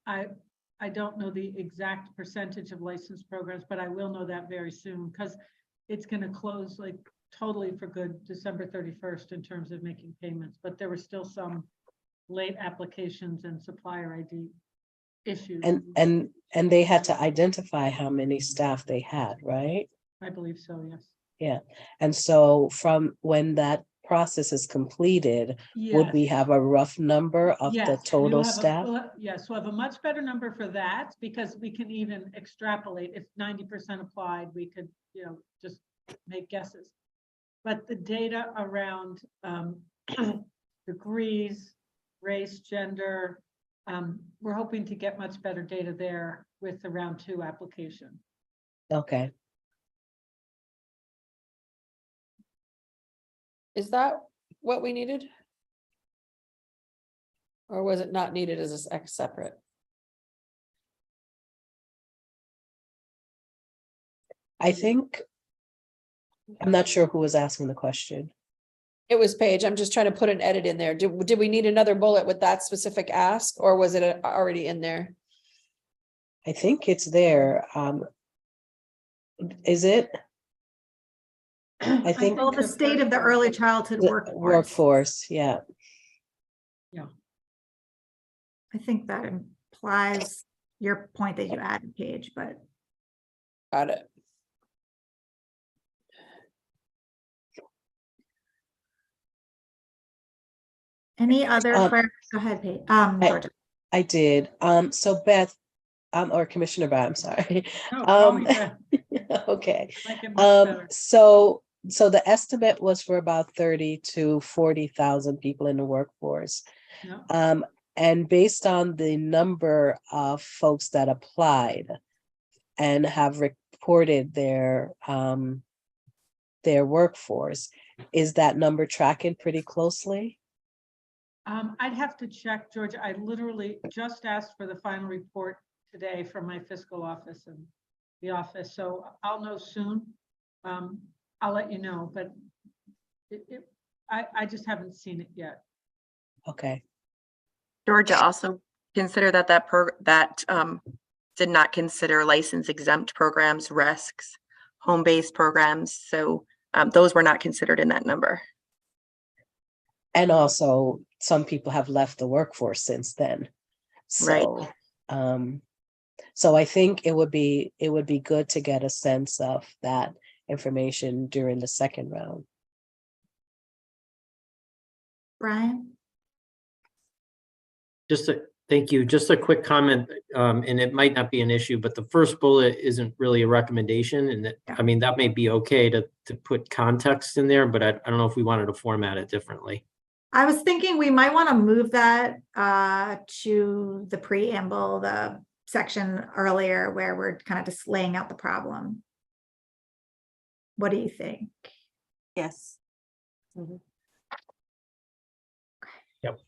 I don't know the exact percentage of licensed programs, but I will know that very soon because it's going to close like totally for good December 31st in terms of making payments. But there were still some late applications and supplier ID issues. And they had to identify how many staff they had, right? I believe so, yes. Yeah. And so from when that process is completed, would we Yes. have a rough number of the Yes, total we'll have staff? Yes, we'll have a much better number for that because we can even extrapolate. If 90% applied, we could, just make guesses. But the data around degrees, race, gender, we're hoping to get much better data there with the round 2 application. Okay. Is that what we needed? Or was it not needed as a separate? I think, I'm not sure who was asking the question. It was Paige. I'm just trying to put an edit in there. Did we need another bullet with that specific ask, or was it already in there? I think it's there. Is it? I think Well, the state of the early childhood the workforce. workforce, yeah. I think that implies your point that you added, Paige, but Got it. any other, go ahead, Paige, Georgia. I did. So Beth, or Commissioner Beth, I'm sorry. No, call me back. Okay. Make it much better. So the estimate was for about 30 to 40,000 people in the workforce. Yeah. And based on the number of folks that applied and have reported their workforce, is that number tracking pretty closely? I'd have to check, Georgia. I literally just asked for the final report today from my fiscal office and the office, so I'll know soon. I'll let you know, but I just haven't seen it yet. Okay. Georgia, also consider that did not consider license exempt programs, RESCs, home-based programs. So those were not considered in that number. And also, some people have left the workforce since then. So, so I think it would be good to get a sense of that information during the second round. Brian? Thank you. Just a quick comment, and it might not be an issue, but the first bullet isn't really a recommendation. And I mean, that may be okay to put context in there, but I don't know if we wanted to format it differently. I was thinking we might want to move that to the preamble, the section earlier where we're kind of just laying out the problem. What do you think? Yes. Yep.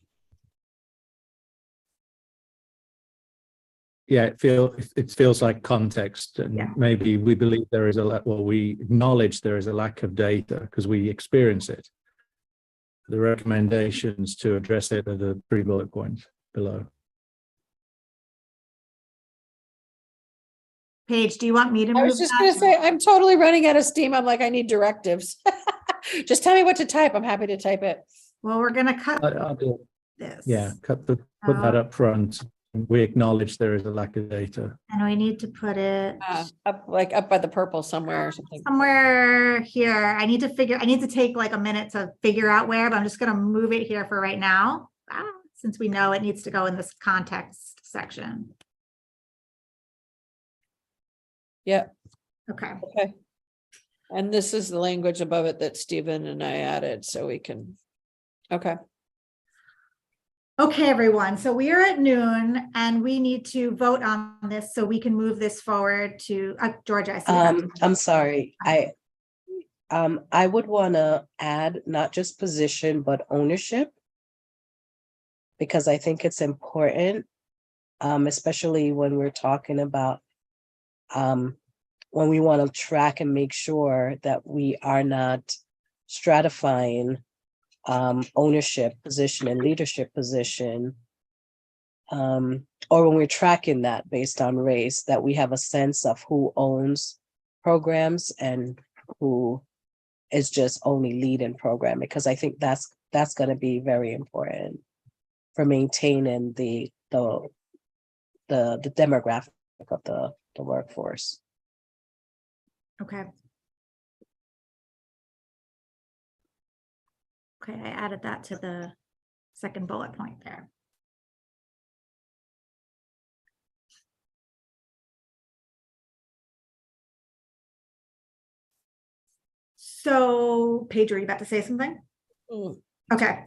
Yeah, it feels like context, and maybe we believe there is we acknowledge there is a lack of data because we experience it. The recommendations to address it are the 3 bullet points below. Paige, do you want me to move? I was just going to say, I'm totally running out of steam. I'm like, I need directives. Just tell me what to type. I'm happy to type it. Well, we're going to cut I'll do it. this. Yeah, put that up front. We acknowledge there is a lack of data. And we need to put it Up by the purple somewhere or something. somewhere here. I need to take like a minute to figure out where, but I'm just going to move it here for right now, since we know it needs to go in this context section. Yeah. Okay. Okay. And this is the language above it that Stephen and I added, so we can, okay. Okay, everyone. So we are at noon and we need to vote on this so we can move this forward to Georgia. I see that. I'm sorry. I would want to add not just position, but ownership, because I think it's important, especially when we're talking about when we want to track and make sure that we are not stratifying ownership position and leadership position, or when we're tracking that based on race, that we have a sense of who owns programs and who is just only leading program, because I think that's going to be very important for maintaining the demographic of the workforce. Okay. Okay, I added that to the second bullet point there. So, Paige, are you about to say something? Okay.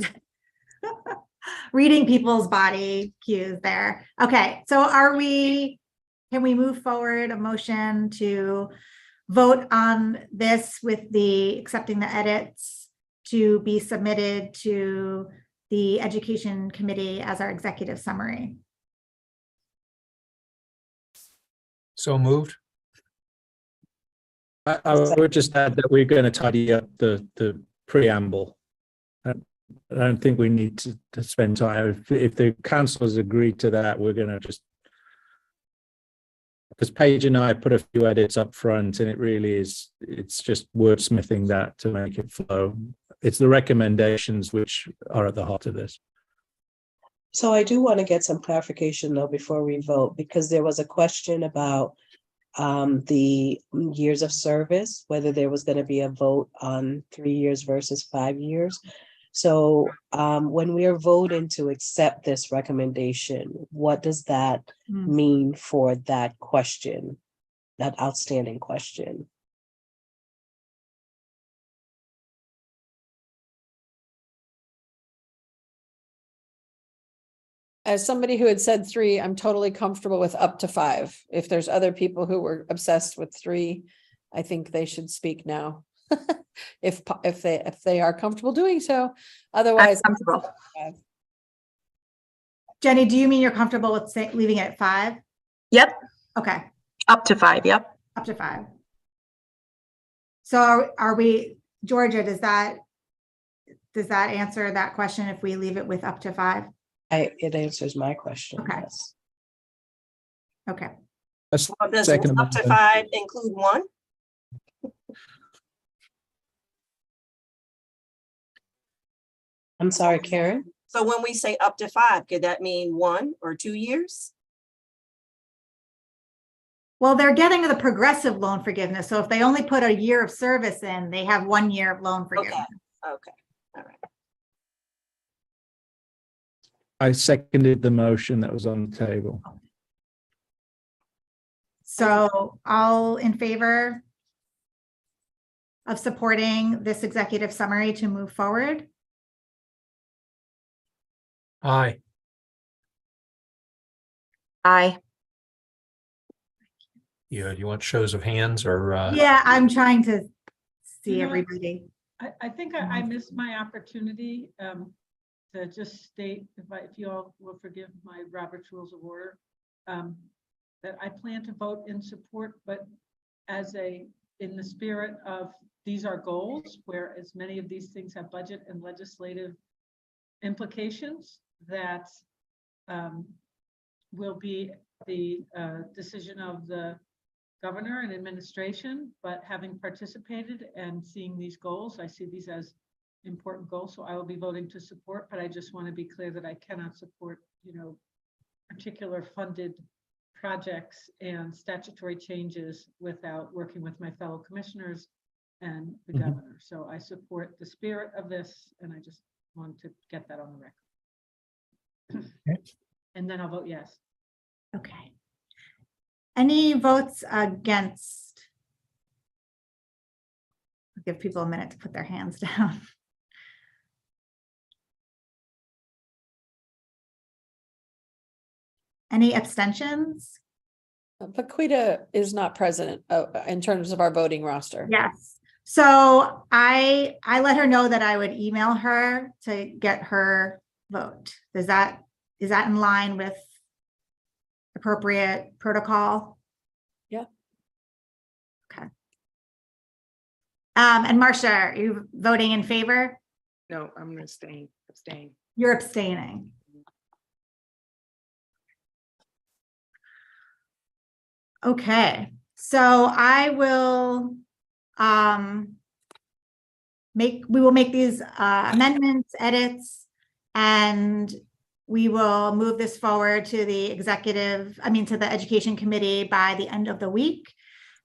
Reading people's body cues there. Okay, so can we move forward a motion to vote on this with the accepting the edits to be submitted to the Education Committee as our executive summary? So moved. I would just add that we're going to tidy up the preamble. I don't think we need to spend time. If the councillors agree to that, we're going to just, because Paige and I put a few edits up front, and it really is, it's just wordsmithing that to make it flow. It's the recommendations which are at the heart of this. So I do want to get some clarification though before we vote, because there was a question about the years of service, whether there was going to be a vote on 3 years versus 5 years. So when we are voting to accept this recommendation, what does that mean for that question, that outstanding question? As somebody who had said 3, I'm totally comfortable with up to 5. If there's other people who were obsessed with 3, I think they should speak now. if they are comfortable doing so. Otherwise, I'm comfortable. Jenny, do you mean you're comfortable with leaving it at 5? Yep, Okay, up to 5, yep. up to 5. So are we, Georgia, does that answer that question if we leave it with up to 5? It answers my question. Okay. Yes. Okay. Does Second up to amendment. 5 include 1? I'm sorry, Karen. So when we say up to 5, could that mean 1 or 2 years? Well, they're getting the progressive loan forgiveness. So if they only put a year of service in, they have 1 year of loan forgiveness. Okay, all right. I seconded the motion that was on the table. So all in favor of supporting this executive summary to move forward? Aye. Aye. Yeah, do you want shows of hands or? Yeah, I'm trying to see You know, everybody. I think I missed my opportunity to just state, if you all will forgive my Robert's Rules of Order, that I plan to vote in support, but in the spirit of these are goals, whereas many of these things have budget and legislative implications that will be the decision of the governor and administration, but having participated and seeing these goals, I see these as important goals. So I will be voting to support, but I just want to be clear that I cannot support, particular funded projects and statutory changes without working with my fellow commissioners and the governor. So I support the spirit of this, and I just want to get that on the record. Okay. And then I'll vote yes. Okay. Any votes against? I'll give people a minute to put their hands down. Any abstentions? Paquita is not present in terms of our voting roster. Yes. So I let her know that I would email her to get her vote. Is that in line with appropriate protocol? Yeah. Okay. And Marcia, are you voting in favor? No, I'm gonna abstain. You're abstaining. Okay, so I will we will make these amendments, edits, and we will move this forward to the to the Education Committee by the end of the week.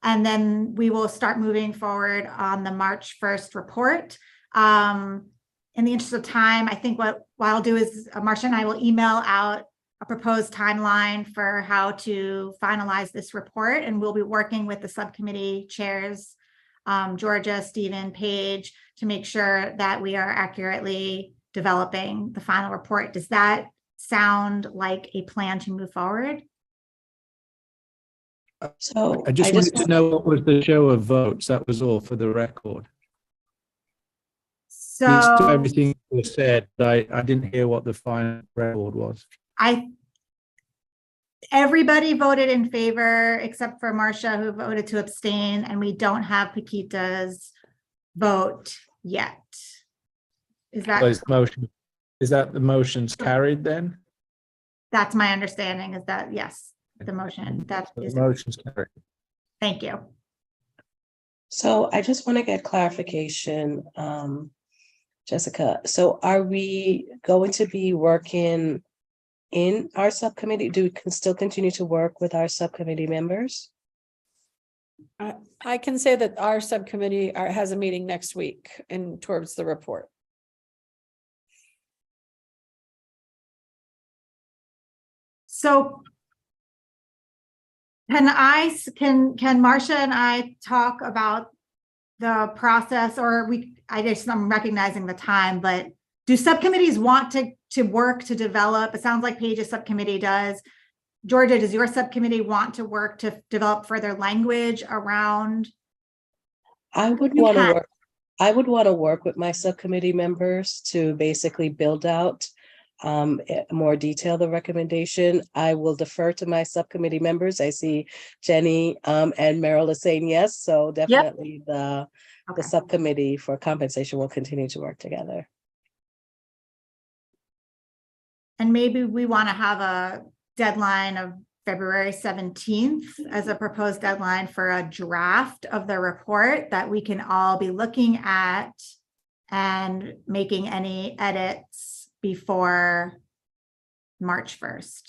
And then we will start moving forward on the March 1st report. in the interest of time, I think what I'll do is Marcia and I will email out a proposed timeline for how to finalize this report, and we'll be working with the subcommittee chairs, Georgia, Stephen, Paige, to make sure that we are accurately developing the final report. Does that sound like a plan to move forward? So I just wanted to know what was the show of votes. That was all for the record. It's to So everything you said, but I didn't hear what the final record was. everybody voted in favor except for Marcia, who voted to abstain, and we don't have Paquita's vote yet. Is that? Is that the motion's carried then? That's my understanding, is that, yes, the motion, that The is, motion's carried. thank you. So I just want to get clarification, Jessica. So are we going to be working in our subcommittee? Do we can still continue to work with our subcommittee members? I can say that our subcommittee has a meeting next week and towards the report. So can Marcia and I talk about the process, or I'm recognizing the time, but do subcommittees want to work to develop? It sounds like Paige's subcommittee does. Georgia, does your subcommittee want to work to develop further language around? I would want to work with my subcommittee members to basically build out more detail the recommendation. I will defer to my subcommittee members. I see Jenny and Meryl are saying yes, so definitely the subcommittee for compensation will continue to work together. And maybe we want to have a deadline of February 17th as a proposed deadline for a draft of the report that we can all be looking at and making any edits before March 1st,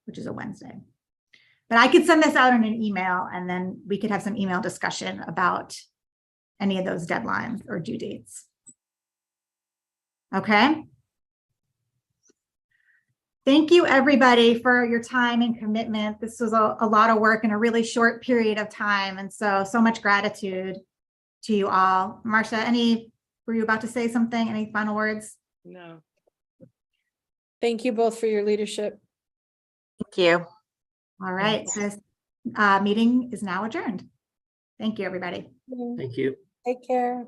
which is a Wednesday. But I could send this out in an email, and then we could have some email discussion about any of those deadlines or due dates. Okay. Thank you, everybody, for your time and commitment. This was a lot of work in a really short period of time. And so much gratitude to you all. Marcia, were you about to say something? Any final words? No. Thank you both for your leadership. Thank you. All right. This meeting is now adjourned. Thank you, everybody. Thank you. Take care.